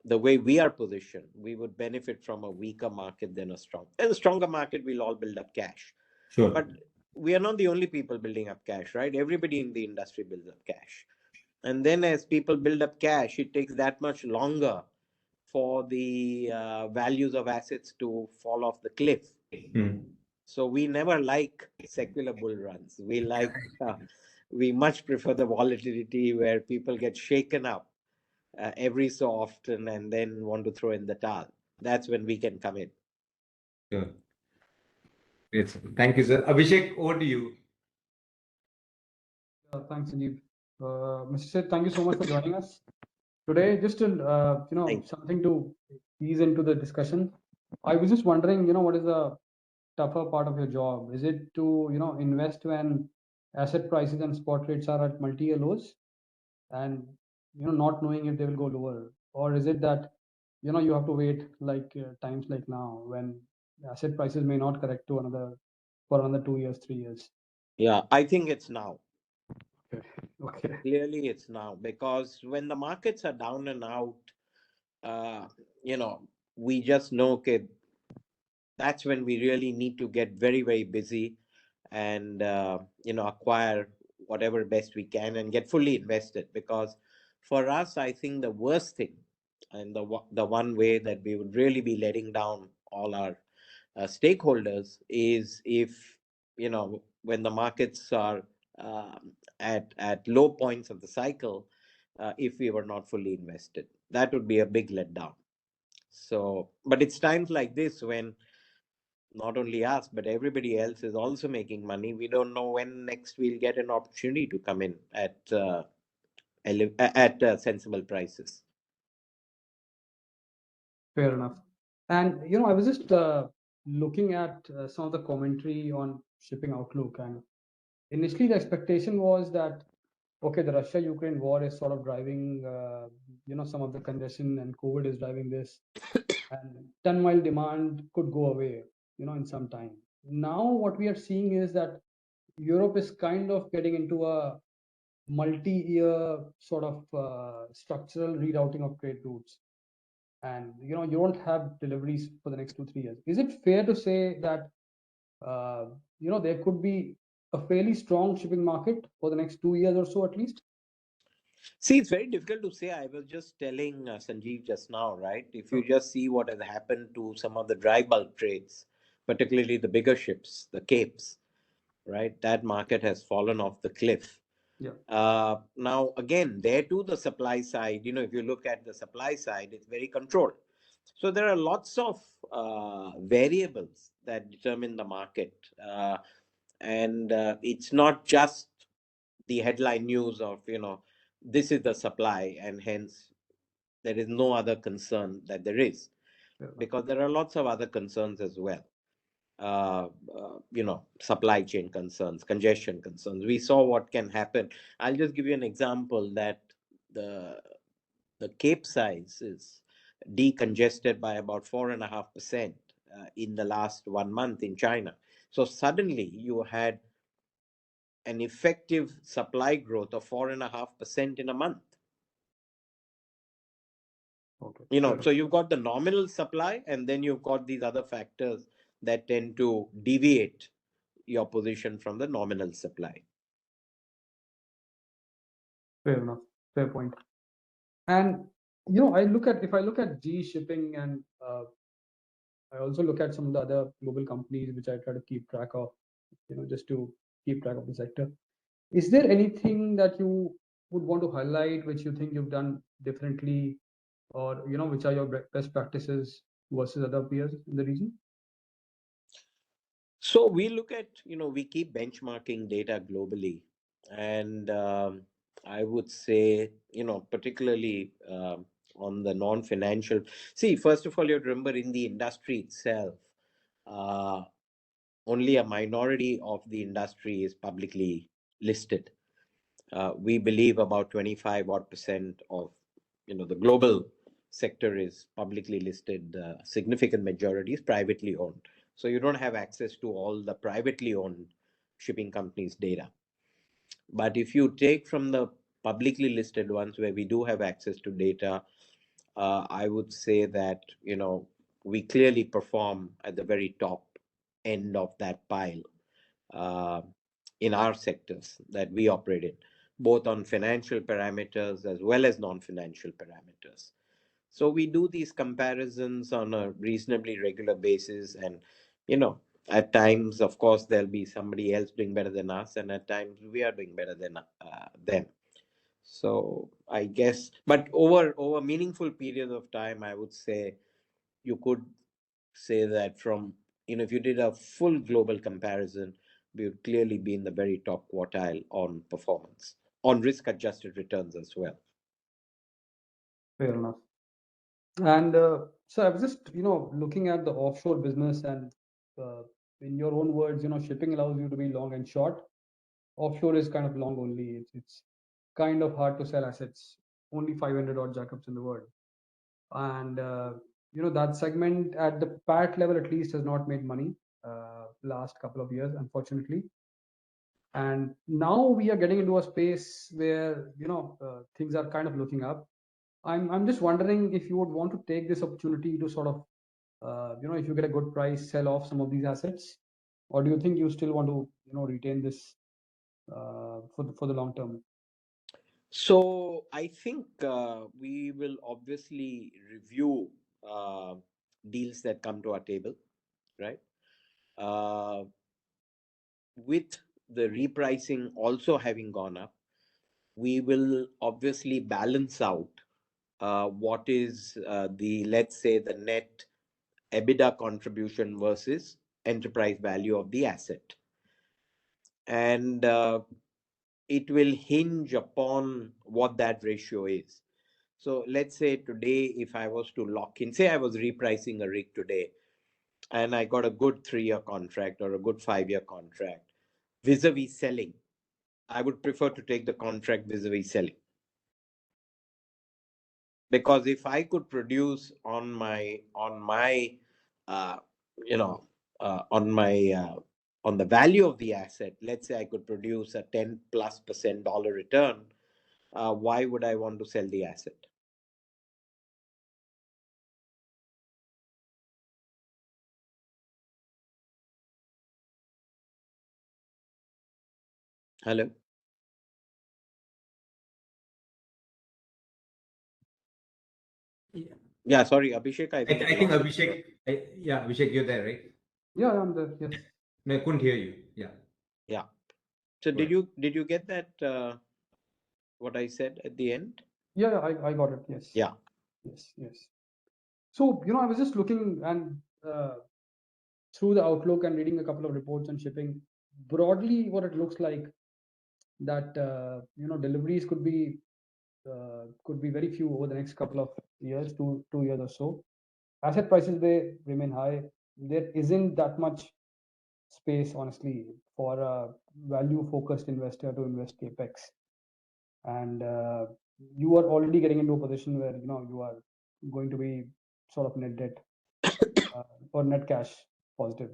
[SPEAKER 2] the way we are positioned, we would benefit from a weaker market than a strong. In a stronger market, we'll all build up cash.
[SPEAKER 1] Sure.
[SPEAKER 2] But we are not the only people building up cash, right? Everybody in the industry builds up cash. And then as people build up cash, it takes that much longer for the values of assets to fall off the cliff.
[SPEAKER 1] Hmm.
[SPEAKER 2] So we never like secular bull runs. We much prefer the volatility where people get shaken up every so often and then want to throw in the towel. That's when we can come in.
[SPEAKER 1] Sure. It's, thank you, sir. Abhishek, over to you.
[SPEAKER 3] Thanks, Sanjeev. Mr. Sheth, thank you so much for joining us today. Just to, something to ease into the discussion. I was just wondering, what is the tougher part of your job? Is it to, invest when asset prices and spot rates are at multi-year lows and, not knowing if they will go lower? Or is it that, you have to wait like times like now when asset prices may not correct to for another 2 years, 3 years?
[SPEAKER 2] Yeah, I think it's now.
[SPEAKER 3] Okay. Okay.
[SPEAKER 2] Clearly, it's now, because when the markets are down and out, uh, we just know, okay, that's when we really need to get very, very busy and, acquire whatever best we can and get fully invested. Because for us, I think the worst thing and the one way that we would really be letting down all our stakeholders is if, when the markets are at low points of the cycle, if we were not fully invested, that would be a big letdown. So, but it's times like this when not only us but everybody else is also making money. We don't know when next we'll get an opportunity to come in at sensible prices.
[SPEAKER 3] Fair enough. And I was just looking at some of the commentary on shipping outlook, and initially the expectation was that okay, the Russia-Ukraine war is sort of driving some of the congestion, and COVID is driving this, and ton-mile demand could go away, in some time. Now what we are seeing is that Europe is kind of getting into a multi-year sort of structural rerouting of trade routes, and you won't have deliveries for the next 2 3 years. Is it fair to say that there could be a fairly strong shipping market for the next 2 years or so at least?
[SPEAKER 2] See, it's very difficult to say. I was just telling Sanjeev just now, right? If you just see what has happened to some of the dry bulk trades, particularly the bigger ships, the capes, right? That market has fallen off the cliff.
[SPEAKER 3] Yeah.
[SPEAKER 2] Now, again, there too, the supply side, if you look at the supply side, it's very controlled. So there are lots of variables that determine the market. And it's not just the headline news of, this is the supply, and hence there is no other concern that there is, because there are lots of other concerns as well. Supply chain concerns, congestion concerns. We saw what can happen. I'll just give you an example that the the Cape size is decongested by about 4.5% in the last 1 month in China. So suddenly you had an effective supply growth of 4.5% in a month.
[SPEAKER 3] Okay.
[SPEAKER 2] So you've got the nominal supply, and then you've got these other factors that tend to deviate your position from the nominal supply.
[SPEAKER 3] Fair enough. Fair point. And if I look at GE Shipping, and I also look at some of the other global companies which I try to keep track of, just to keep track of the sector. Is there anything that you would want to highlight which you think you've done differently, or which are your best practices versus other peers in the region?
[SPEAKER 2] So we look at, we keep benchmarking data globally. And I would say, particularly on the non-financial. See, first of all, you have to remember in the industry itself, only a minority of the industry is publicly listed. We believe about 25 odd percent of, the global sector is publicly listed. Significant majority is privately owned. So you don't have access to all the privately owned shipping companies' data. But if you take from the publicly listed ones where we do have access to data, I would say that, we clearly perform at the very top end of that pile uh, in our sectors that we operate in, both on financial parameters as well as non-financial parameters. So we do these comparisons on a reasonably regular basis, and you know, at times, of course, there'll be somebody else doing better than us, and at times we are doing better than them. So I guess, but over meaningful periods of time, I would say you could say that from, if you did a full global comparison, we would clearly be in the very top quartile on performance, on risk adjusted returns as well.
[SPEAKER 3] Fair enough. And so I was just, looking at the offshore business, and uh, in your own words, shipping allows you to be long and short. Offshore is kind of long only. It's kind of hard to sell assets. Only 500 odd jackups in the world, and that segment at the PAT level at least has not made money last couple of years, unfortunately. And now we are getting into a space where things are kind of looking up. I'm just wondering if you would want to take this opportunity to sort of if you get a good price, sell off some of these assets, or do you think you still want to retain this for the long term?
[SPEAKER 2] So I think we will obviously review uh, deals that come to our table, right? Uh, with the repricing also having gone up, we will obviously balance out what is let's say, the net EBITDA contribution versus enterprise value of the asset. And it will hinge upon what that ratio is. So let's say today, if I was to lock in, say I was repricing a rig today, and I got a good 3-year contract or a good 5-year contract, vis-a-vis selling, I would prefer to take the contract vis-a-vis selling. Because if I could produce uh, you know on my on the value of the asset, let's say I could produce a 10+% dollar return, why would I want to sell the asset? Hello.
[SPEAKER 1] Yeah,
[SPEAKER 2] Yeah, sorry, Abhishek, I think I
[SPEAKER 1] I think
[SPEAKER 2] lost you.
[SPEAKER 1] Abhishek, yeah, Abhishek, you're there, right?
[SPEAKER 3] Yeah, I'm there. Yes.
[SPEAKER 1] No, I couldn't hear you. Yeah,
[SPEAKER 2] Yeah. So
[SPEAKER 1] go
[SPEAKER 2] did
[SPEAKER 1] ahead.
[SPEAKER 2] you get that what I said at the end?
[SPEAKER 3] Yeah, I got it. Yes.
[SPEAKER 2] Yeah.
[SPEAKER 3] Yes. So, I was just looking and through the outlook and reading a couple of reports on shipping. Broadly, what it looks like that deliveries could be very few over the next couple of years, 2 years or so. Asset prices, they remain high. There isn't that much space, honestly, for a value-focused investor to invest capex, and you are already getting into a position where you are going to be sort of net debt uh, or net cash positive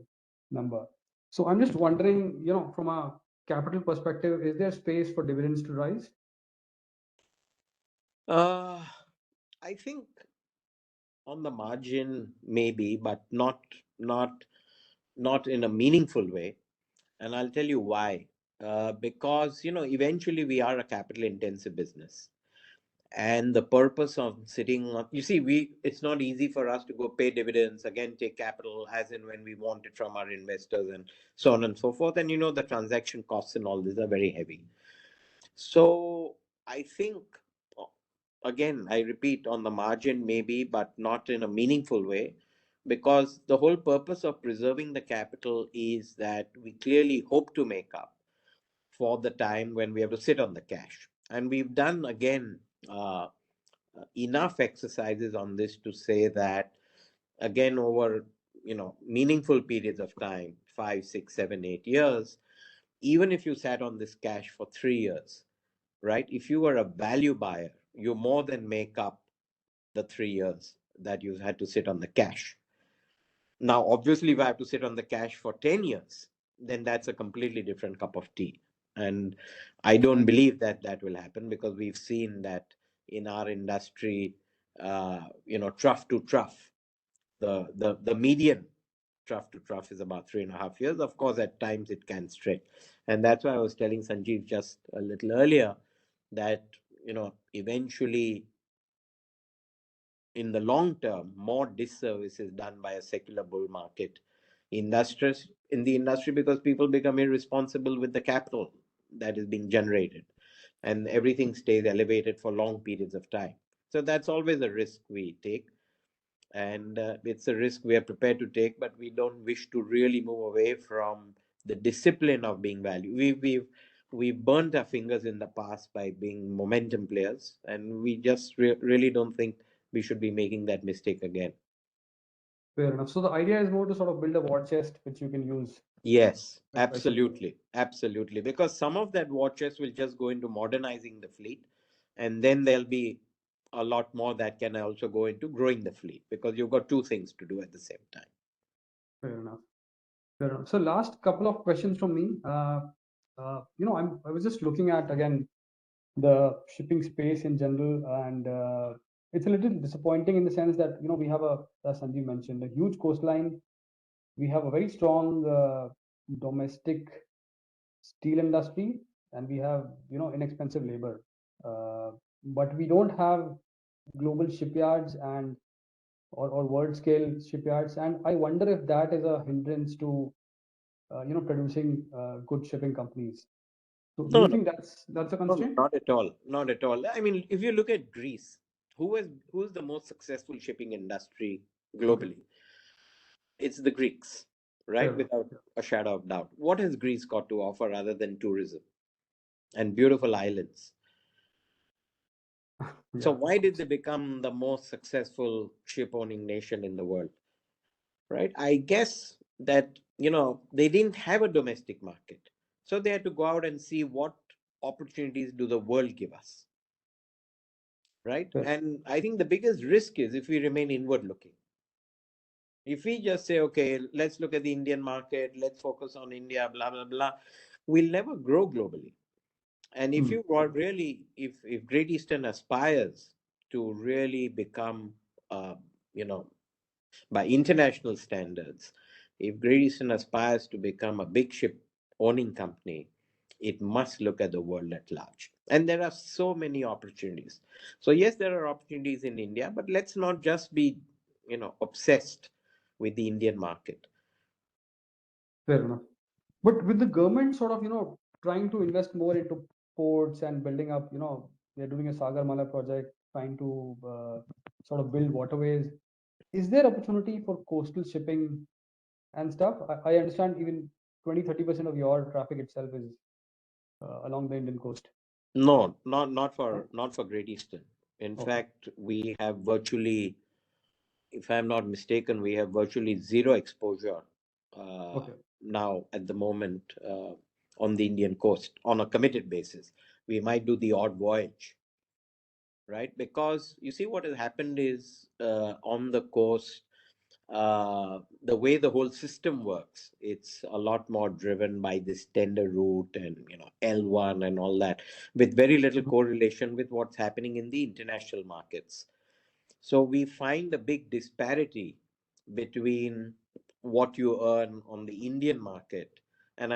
[SPEAKER 3] number. So I'm just wondering, from a capital perspective, is there space for dividends to rise?
[SPEAKER 2] uh, I think on the margin maybe, but not in a meaningful way. And I'll tell you why. Because eventually we are a capital intensive business, and the purpose of sitting on, you see, it's not easy for us to go pay dividends again, take capital as and when we want it from our investors, and so on and so forth. And the transaction costs and all these are very heavy. So I think, uh, again, I repeat, on the margin maybe, but not in a meaningful way, because the whole purpose of preserving the capital is that we clearly hope to make up for the time when we have to sit on the cash. And we've done, again, enough exercises on this to say that, again, over meaningful periods of time, 5, 6, 7, 8 years, even if you sat on this cash for 3 years, right? If you were a value buyer, you more than make up the 3 years that you had to sit on the cash. Now, obviously, if I have to sit on the cash for 10 years, then that's a completely different cup of tea. And I don't believe that that will happen, because we've seen that in our industry, trough to trough, the median trough to trough is about 3.5 years. Of course, at times it can stretch. And that's why I was telling Sanjeev just a little earlier that, eventually in the long term, more disservice is done by a secular bull market industries in the industry, because people become irresponsible with the capital that is being generated, and everything stays elevated for long periods of time. So that's always a risk we take, and it's a risk we are prepared to take, but we don't wish to really move away from the discipline of being value. We've burnt our fingers in the past by being momentum players, and we just really don't think we should be making that mistake again.
[SPEAKER 3] Fair enough. So the idea is more to sort of build a war chest which you can use.
[SPEAKER 2] Yes,
[SPEAKER 3] Right, right.
[SPEAKER 2] absolutely. Because some of that war chest will just go into modernizing the fleet, and then there'll be a lot more that can also go into growing the fleet, because you've got two things to do at the same time.
[SPEAKER 3] Fair enough. Fair enough. So last couple of questions from me. I was just looking at again the shipping space in general, and it's a little disappointing in the sense that we have as Sanjeev mentioned, a huge coastline. We have a very strong domestic steel industry, and we have inexpensive labor, but we don't have global shipyards and or world scale shipyards, and I wonder if that is a hindrance to producing good shipping companies. So do
[SPEAKER 2] No,
[SPEAKER 3] you
[SPEAKER 2] no,
[SPEAKER 3] think that's a
[SPEAKER 2] no, no,
[SPEAKER 3] constraint?
[SPEAKER 2] not at all. Not at all. I mean, if you look at Greece, who's the most successful shipping industry
[SPEAKER 3] Okay,
[SPEAKER 2] globally? It's the Greeks,
[SPEAKER 3] fair
[SPEAKER 2] right?
[SPEAKER 3] enough.
[SPEAKER 2] Without a shadow of doubt. What has Greece got to offer other than tourism and beautiful islands? So
[SPEAKER 3] Yeah,
[SPEAKER 2] why
[SPEAKER 3] of
[SPEAKER 2] did
[SPEAKER 3] course.
[SPEAKER 2] they become the most successful ship owning nation in the world? Right? I guess that, they didn't have a domestic market. So they had to go out and see what opportunities do the world give us. Right?
[SPEAKER 3] Fair.
[SPEAKER 2] And I think the biggest risk is if we remain inward looking. If we just say, okay, let's look at the Indian market, let's focus on India, blah, blah, blah, we'll never grow globally. And if
[SPEAKER 3] Hmm.
[SPEAKER 2] you want really, if Great Eastern aspires to really become, you know, by international standards, if Great Eastern aspires to become a big ship owning company, it must look at the world at large. And there are so many opportunities. So yes, there are opportunities in India, but let's not just be, obsessed with the Indian market.
[SPEAKER 3] Fair enough. But with the government sort of trying to invest more into ports and building up, they're doing a Sagarmala project, trying to sort of build waterways. Is there opportunity for coastal shipping and stuff? I understand even 20-30% of your traffic itself is along the Indian coast.
[SPEAKER 2] No, not
[SPEAKER 3] No?
[SPEAKER 2] for Great Eastern. In
[SPEAKER 3] Okay.
[SPEAKER 2] fact, we have virtually, if I'm not mistaken, we have virtually zero exposure uh,
[SPEAKER 3] Okay.
[SPEAKER 2] now at the moment on the Indian coast on a committed basis. We might do the odd voyage, right? Because you see, what has happened is on the coast, the way the whole system works, it's a lot more driven by this tender route and L1 and all that, with very little
[SPEAKER 3] Mhm.
[SPEAKER 2] correlation with what's happening in the international markets. So we find a big disparity between what you earn on the Indian market and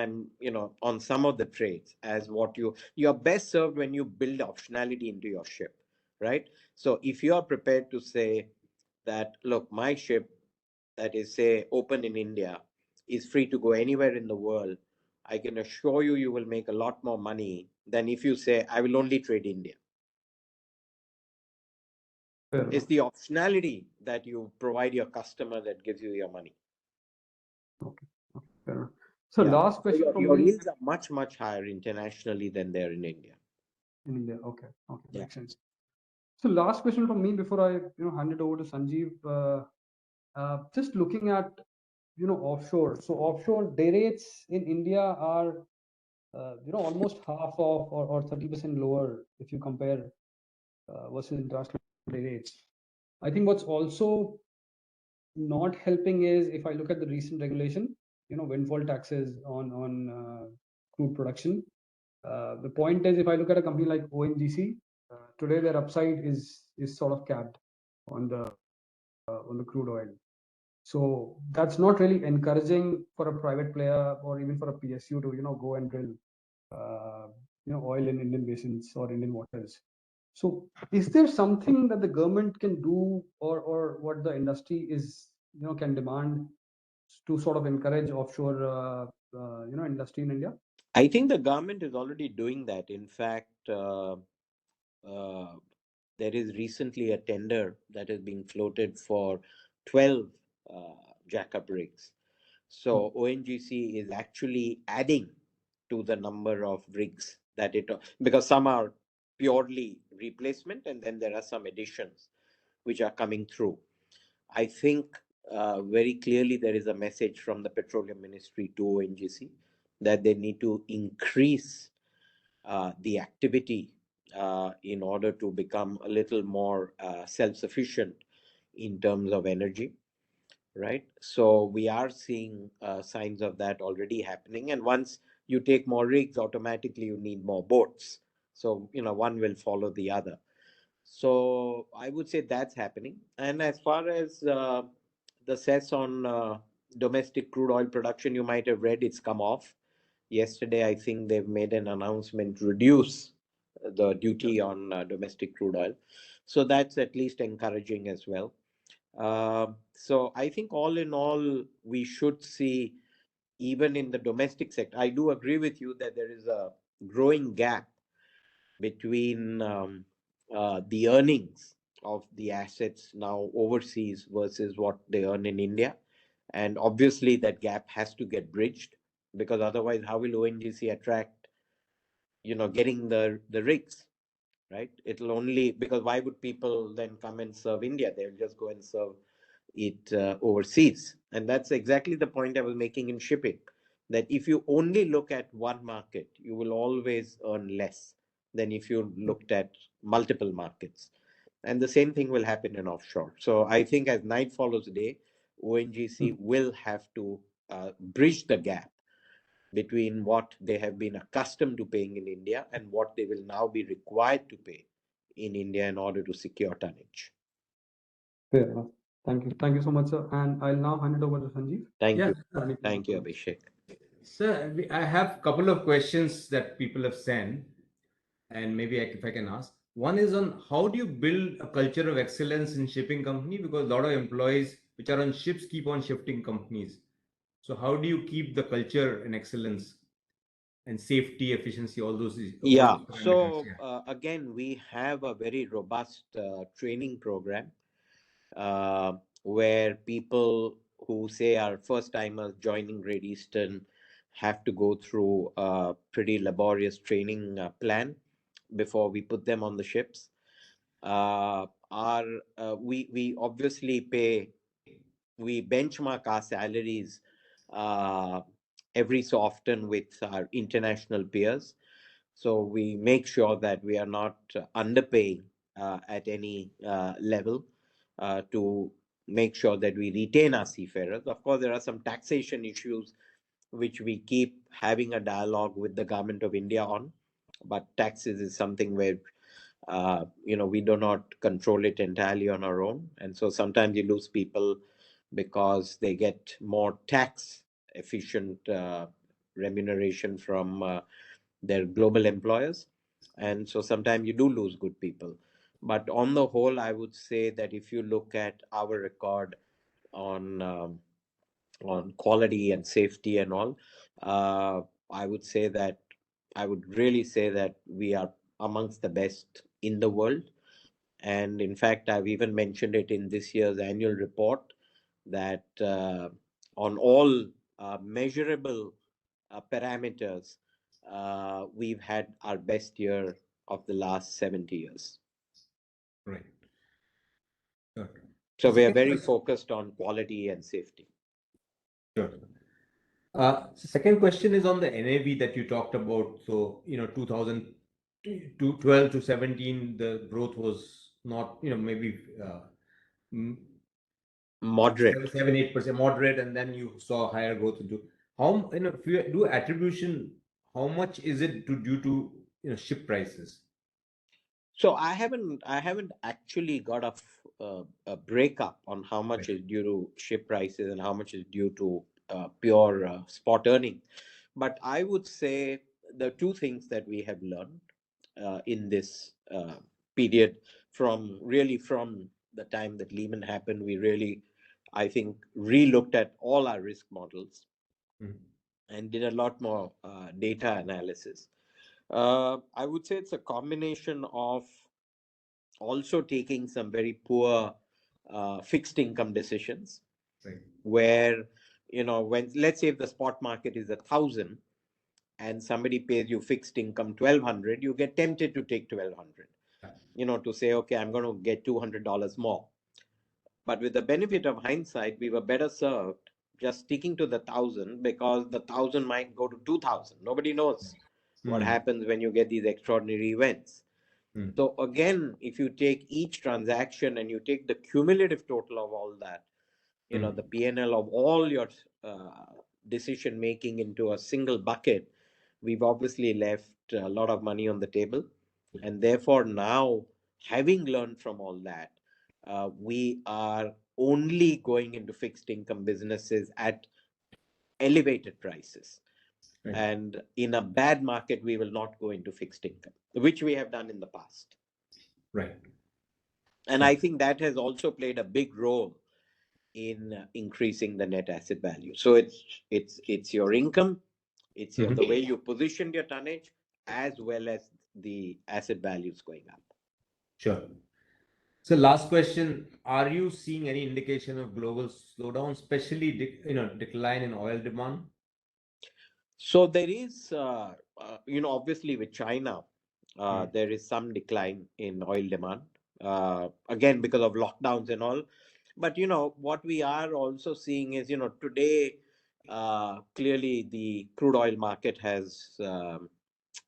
[SPEAKER 2] on some of the trades as what you're best served when you build optionality into your ship, right? So if you are prepared to say that, look, my ship that is say open in India is free to go anywhere in the world, I can assure you you will make a lot more money than if you say I will only trade India.
[SPEAKER 3] Fair
[SPEAKER 2] It's
[SPEAKER 3] enough.
[SPEAKER 2] the optionality that you provide your customer that gives you your money.
[SPEAKER 3] Okay. Okay. Fair enough. So
[SPEAKER 2] Yeah.
[SPEAKER 3] last
[SPEAKER 2] So
[SPEAKER 3] question from
[SPEAKER 2] your
[SPEAKER 3] me
[SPEAKER 2] yields are much, much higher internationally than they're in India.
[SPEAKER 3] in India. Okay. Okay.
[SPEAKER 2] Yeah.
[SPEAKER 3] Makes sense. So last question from me before I hand it over to Sanjeev. Just looking at offshore. So offshore day rates in India are almost half of or 30% lower if you compare versus international day rates. I think what's also not helping is, if I look at the recent regulation, windfall taxes on crude production. The point is, if I look at a company like ONGC, today their upside is sort of capped on the crude oil. So that's not really encouraging for a private player or even for a PSU to go and drill oil in Indian basins or Indian waters. So is there something that the government can do, or what the industry is can demand to sort of encourage offshore industry in India?
[SPEAKER 2] I think the government is already doing that. In fact, there is recently a tender that is being floated for 12 jackup rigs. So ONGC is actually adding to the number of rigs that it, because some are purely replacement and then there are some additions which are coming through. I think very clearly there is a message from the Petroleum Ministry to ONGC that they need to increase the activity in order to become a little more self-sufficient in terms of energy, right? So we are seeing signs of that already happening, and once you take more rigs, automatically you need more boats, so one will follow the other. So I would say that's happening. And as far as the cess on domestic crude oil production, you might have read it's come off yesterday. I think they've made an announcement to reduce the duty on domestic crude oil, so that's at least encouraging as well. So I think all in all, we should see, even in the domestic sector, I do agree with you that there is a growing gap between the earnings of the assets now overseas versus what they earn in India. And obviously, that gap has to get bridged, because otherwise, how will ONGC attract, getting the rigs, right? It'll only, because why would people then come and serve India? They'll just go and serve it overseas. And that's exactly the point I was making in shipping, that if you only look at one market, you will always earn less than if you looked at multiple markets. And the same thing will happen in offshore. So I think as night follows day, ONGC will have to bridge the gap between what they have been accustomed to paying in India and what they will now be required to pay in India in order to secure tonnage.
[SPEAKER 3] Fair enough. Thank you. Thank you so much, sir. And I'll now hand it over to Sanjeev.
[SPEAKER 2] Thank
[SPEAKER 1] Yeah.
[SPEAKER 2] you. Thank you, Abhishek.
[SPEAKER 1] Sir, I have a couple of questions that people have sent, and maybe if I can ask. One is on how do you build a culture of excellence in shipping company, because a lot of employees which are on ships keep on shifting companies. So how do you keep the culture and excellence and safety, efficiency, all those
[SPEAKER 2] Yeah.
[SPEAKER 1] parameters?
[SPEAKER 2] So again, we have a very robust training program where people who say are first timers joining Great Eastern have to go through a pretty laborious training plan before we put them on the ships. We obviously we benchmark our salaries uh, every so often with our international peers. So we make sure that we are not underpaying at any level to make sure that we retain our seafarers. Of course, there are some taxation issues which we keep having a dialogue with the government of India on, but taxes is something where we do not control it entirely on our own, and so sometimes you lose people because they get more tax efficient remuneration from their global employers, and so sometimes you do lose good people. But on the whole, I would say that if you look at our record on quality and safety and all, uh, I would say that I would really say that we are amongst the best in the world. And in fact, I've even mentioned it in this year's annual report that on all measurable parameters, we've had our best year of the last 70 years.
[SPEAKER 1] Right. Sure.
[SPEAKER 2] So
[SPEAKER 1] The
[SPEAKER 2] we are
[SPEAKER 1] second
[SPEAKER 2] very
[SPEAKER 1] question-
[SPEAKER 2] focused on quality and safety.
[SPEAKER 1] Sure. So second question is on the NAV that you talked about. So, 2012 to 17, the growth was not, maybe
[SPEAKER 2] Moderate.
[SPEAKER 1] 7-8% moderate, and then you saw higher growth into how, if you do attribution, how much is it due to ship prices?
[SPEAKER 2] So I haven't actually got a breakup on how much
[SPEAKER 1] Right.
[SPEAKER 2] is due to ship prices and how much is due to pure spot earning. But I would say the two things that we have learned in this period, from the time that Lehman happened, we really, I think, re-looked at all our risk models
[SPEAKER 1] Mhm.
[SPEAKER 2] and did a lot more data analysis. I would say it's a combination of also taking some very poor fixed income decisions,
[SPEAKER 1] Right.
[SPEAKER 2] where, when, let's say, if the spot market is 1,000 and somebody pays you fixed income 1,200, you get tempted to take 1,200, to say, okay, I'm going to get $200 more. But with the benefit of hindsight, we were better served just sticking to the 1,000, because the 1,000 might go to 2,000. Nobody knows what
[SPEAKER 1] Hmm.
[SPEAKER 2] happens when you get these extraordinary events.
[SPEAKER 1] Hmm.
[SPEAKER 2] So again, if you take each transaction and you take the cumulative total of all that,
[SPEAKER 1] Hmm.
[SPEAKER 2] the P&L of all your decision making into a single bucket, we've obviously left a lot of money on the table. And therefore now, having learned from all that, we are only going into fixed income businesses at elevated prices.
[SPEAKER 1] Right.
[SPEAKER 2] And in a bad market, we will not go into fixed income, which we have done in the past.
[SPEAKER 1] Right.
[SPEAKER 2] And
[SPEAKER 1] Right.
[SPEAKER 2] I think that has also played a big role in increasing the net asset value. So it's your income, it's the
[SPEAKER 1] Mhm.
[SPEAKER 2] way you positioned your tonnage, as well as the asset values going up.
[SPEAKER 1] Sure. So last question, are you seeing any indication of global slowdown, especially decline in oil demand?
[SPEAKER 2] So there is, obviously with China,
[SPEAKER 1] Hmm.
[SPEAKER 2] there is some decline in oil demand, again because of lockdowns and all. But what we are also seeing is, today, clearly the crude oil market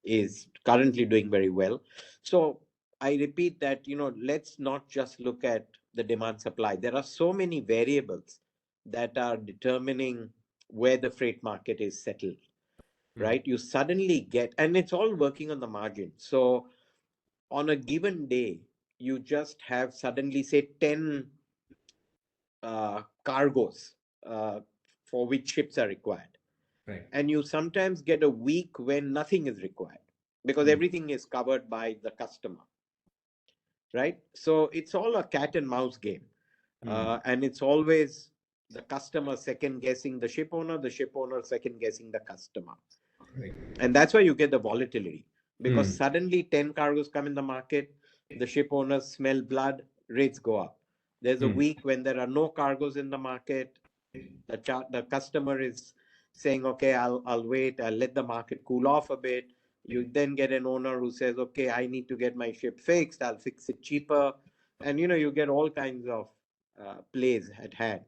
[SPEAKER 2] is currently doing very well. So I repeat that, let's not just look at the demand supply. There are so many variables that are determining where the freight market is settled,
[SPEAKER 1] Hmm.
[SPEAKER 2] right? You suddenly get, and it's all working on the margin. So on a given day, you just have suddenly, say, 10 cargoes for which ships are required.
[SPEAKER 1] Right.
[SPEAKER 2] And you sometimes get a week when nothing is required because
[SPEAKER 1] Hmm.
[SPEAKER 2] everything is covered by the customer, right? So it's all a cat and mouse game.
[SPEAKER 1] Hmm.
[SPEAKER 2] And it's always the customer second guessing the ship owner second guessing the customer.
[SPEAKER 1] Right.
[SPEAKER 2] And that's why you get the volatility, because
[SPEAKER 1] Hmm.
[SPEAKER 2] suddenly 10 cargoes come in the market, the ship owners smell blood, rates go up. There's a
[SPEAKER 1] Hmm.
[SPEAKER 2] week when there are no cargoes in the market, the customer is saying, okay, I'll wait, I'll let the market cool off a bit. You then get an owner who says, okay, I need to get my ship fixed, I'll fix it cheaper. And you get all kinds of plays at hand.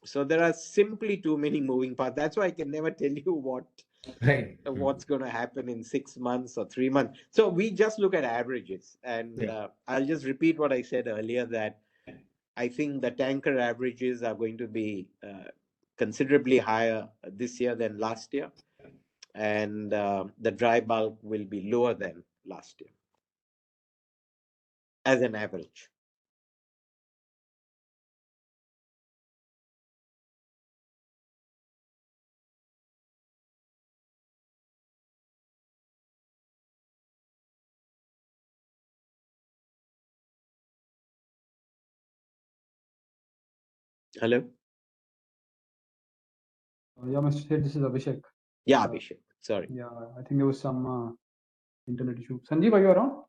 [SPEAKER 2] So there are simply too many moving parts. That's why I can never tell you
[SPEAKER 1] Right. Hmm.
[SPEAKER 2] what's going to happen in 6 months or 3 months. So we just look at averages. And
[SPEAKER 1] Yeah.
[SPEAKER 2] I'll just repeat what I said earlier, that I think the tanker averages are going to be considerably higher this year than last year. And the dry bulk will be lower than last year as an average. Hello?
[SPEAKER 3] Yeah, Mr. Sheth, this is Abhishek.
[SPEAKER 2] Yeah,
[SPEAKER 3] Uh,
[SPEAKER 2] Abhishek. Sorry.
[SPEAKER 3] yeah, I think there was some internet issue. Sanjeev, are you around?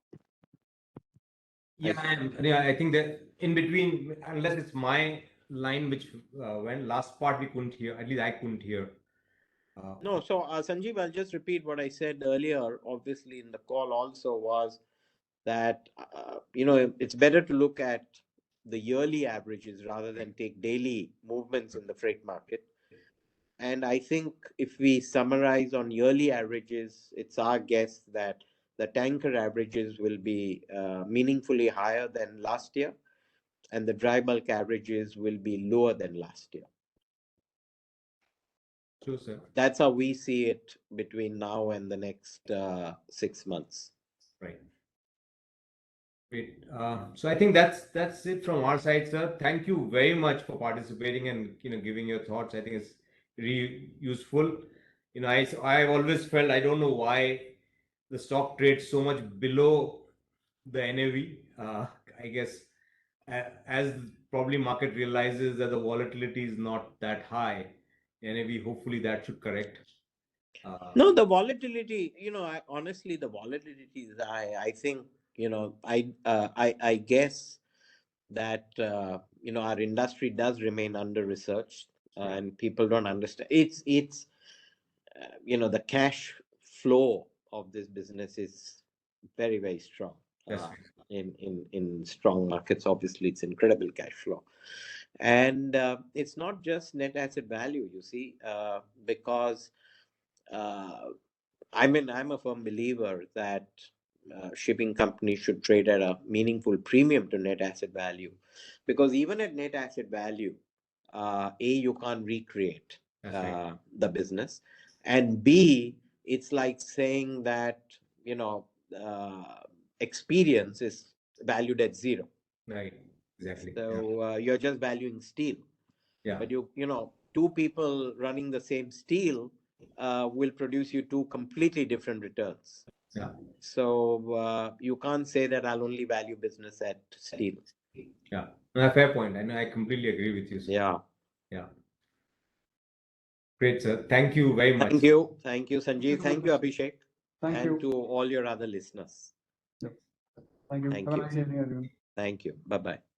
[SPEAKER 1] Yeah, yeah, I think that in between, unless it's my line which went last part we couldn't hear. At least I couldn't hear. Uh,
[SPEAKER 2] No, so Sanjeev, I'll just repeat what I said earlier, obviously in the call also, was that it's better to look at the yearly averages rather than take daily movements in the freight market. And I think if we summarize on yearly averages, it's our guess that the tanker averages will be meaningfully higher than last year, and the dry bulk averages will be lower than last year.
[SPEAKER 1] True, sir.
[SPEAKER 2] That's how we see it between now and the next 6 months.
[SPEAKER 1] Right. Great. So I think that's it from our side, sir. Thank you very much for participating and giving your thoughts. I think it's really useful. I've always felt, I don't know why the stock trades so much below the NAV. I guess as probably market realizes that the volatility is not that high, NAV, hopefully that should correct.
[SPEAKER 2] No, the volatility, honestly, the volatility is high. I think, I guess that, our industry does remain under researched, and people don't understand. It's the cash flow of this business is very, very strong.
[SPEAKER 1] That's right.
[SPEAKER 2] In strong markets, obviously, it's incredible cash flow. And it's not just net asset value, you see, because I'm a firm believer that shipping companies should trade at a meaningful premium to net asset value, because even at net asset value, you can't recreate
[SPEAKER 1] That's right.
[SPEAKER 2] the business, and B, it's like saying that experience is valued at zero.
[SPEAKER 1] Right. Exactly.
[SPEAKER 2] So you're just valuing steel.
[SPEAKER 1] Yeah.
[SPEAKER 2] But two people running the same steel will produce you two completely different returns.
[SPEAKER 1] Yeah.
[SPEAKER 2] So you can't say that I'll only value business at steel.
[SPEAKER 1] Yeah. No, fair point. I completely agree with you, sir.
[SPEAKER 2] Yeah.
[SPEAKER 1] Yeah. Great, sir. Thank you very much.
[SPEAKER 2] Thank you, Sanjeev.
[SPEAKER 3] so
[SPEAKER 2] Thank
[SPEAKER 3] much.
[SPEAKER 2] you, Abhishek.
[SPEAKER 3] Thank
[SPEAKER 2] and
[SPEAKER 3] you.
[SPEAKER 2] to all your other listeners.
[SPEAKER 3] Yep. Thank you.
[SPEAKER 2] Thank
[SPEAKER 3] Have a
[SPEAKER 2] you.
[SPEAKER 3] nice evening, everyone.
[SPEAKER 2] Thank you. Bye-bye.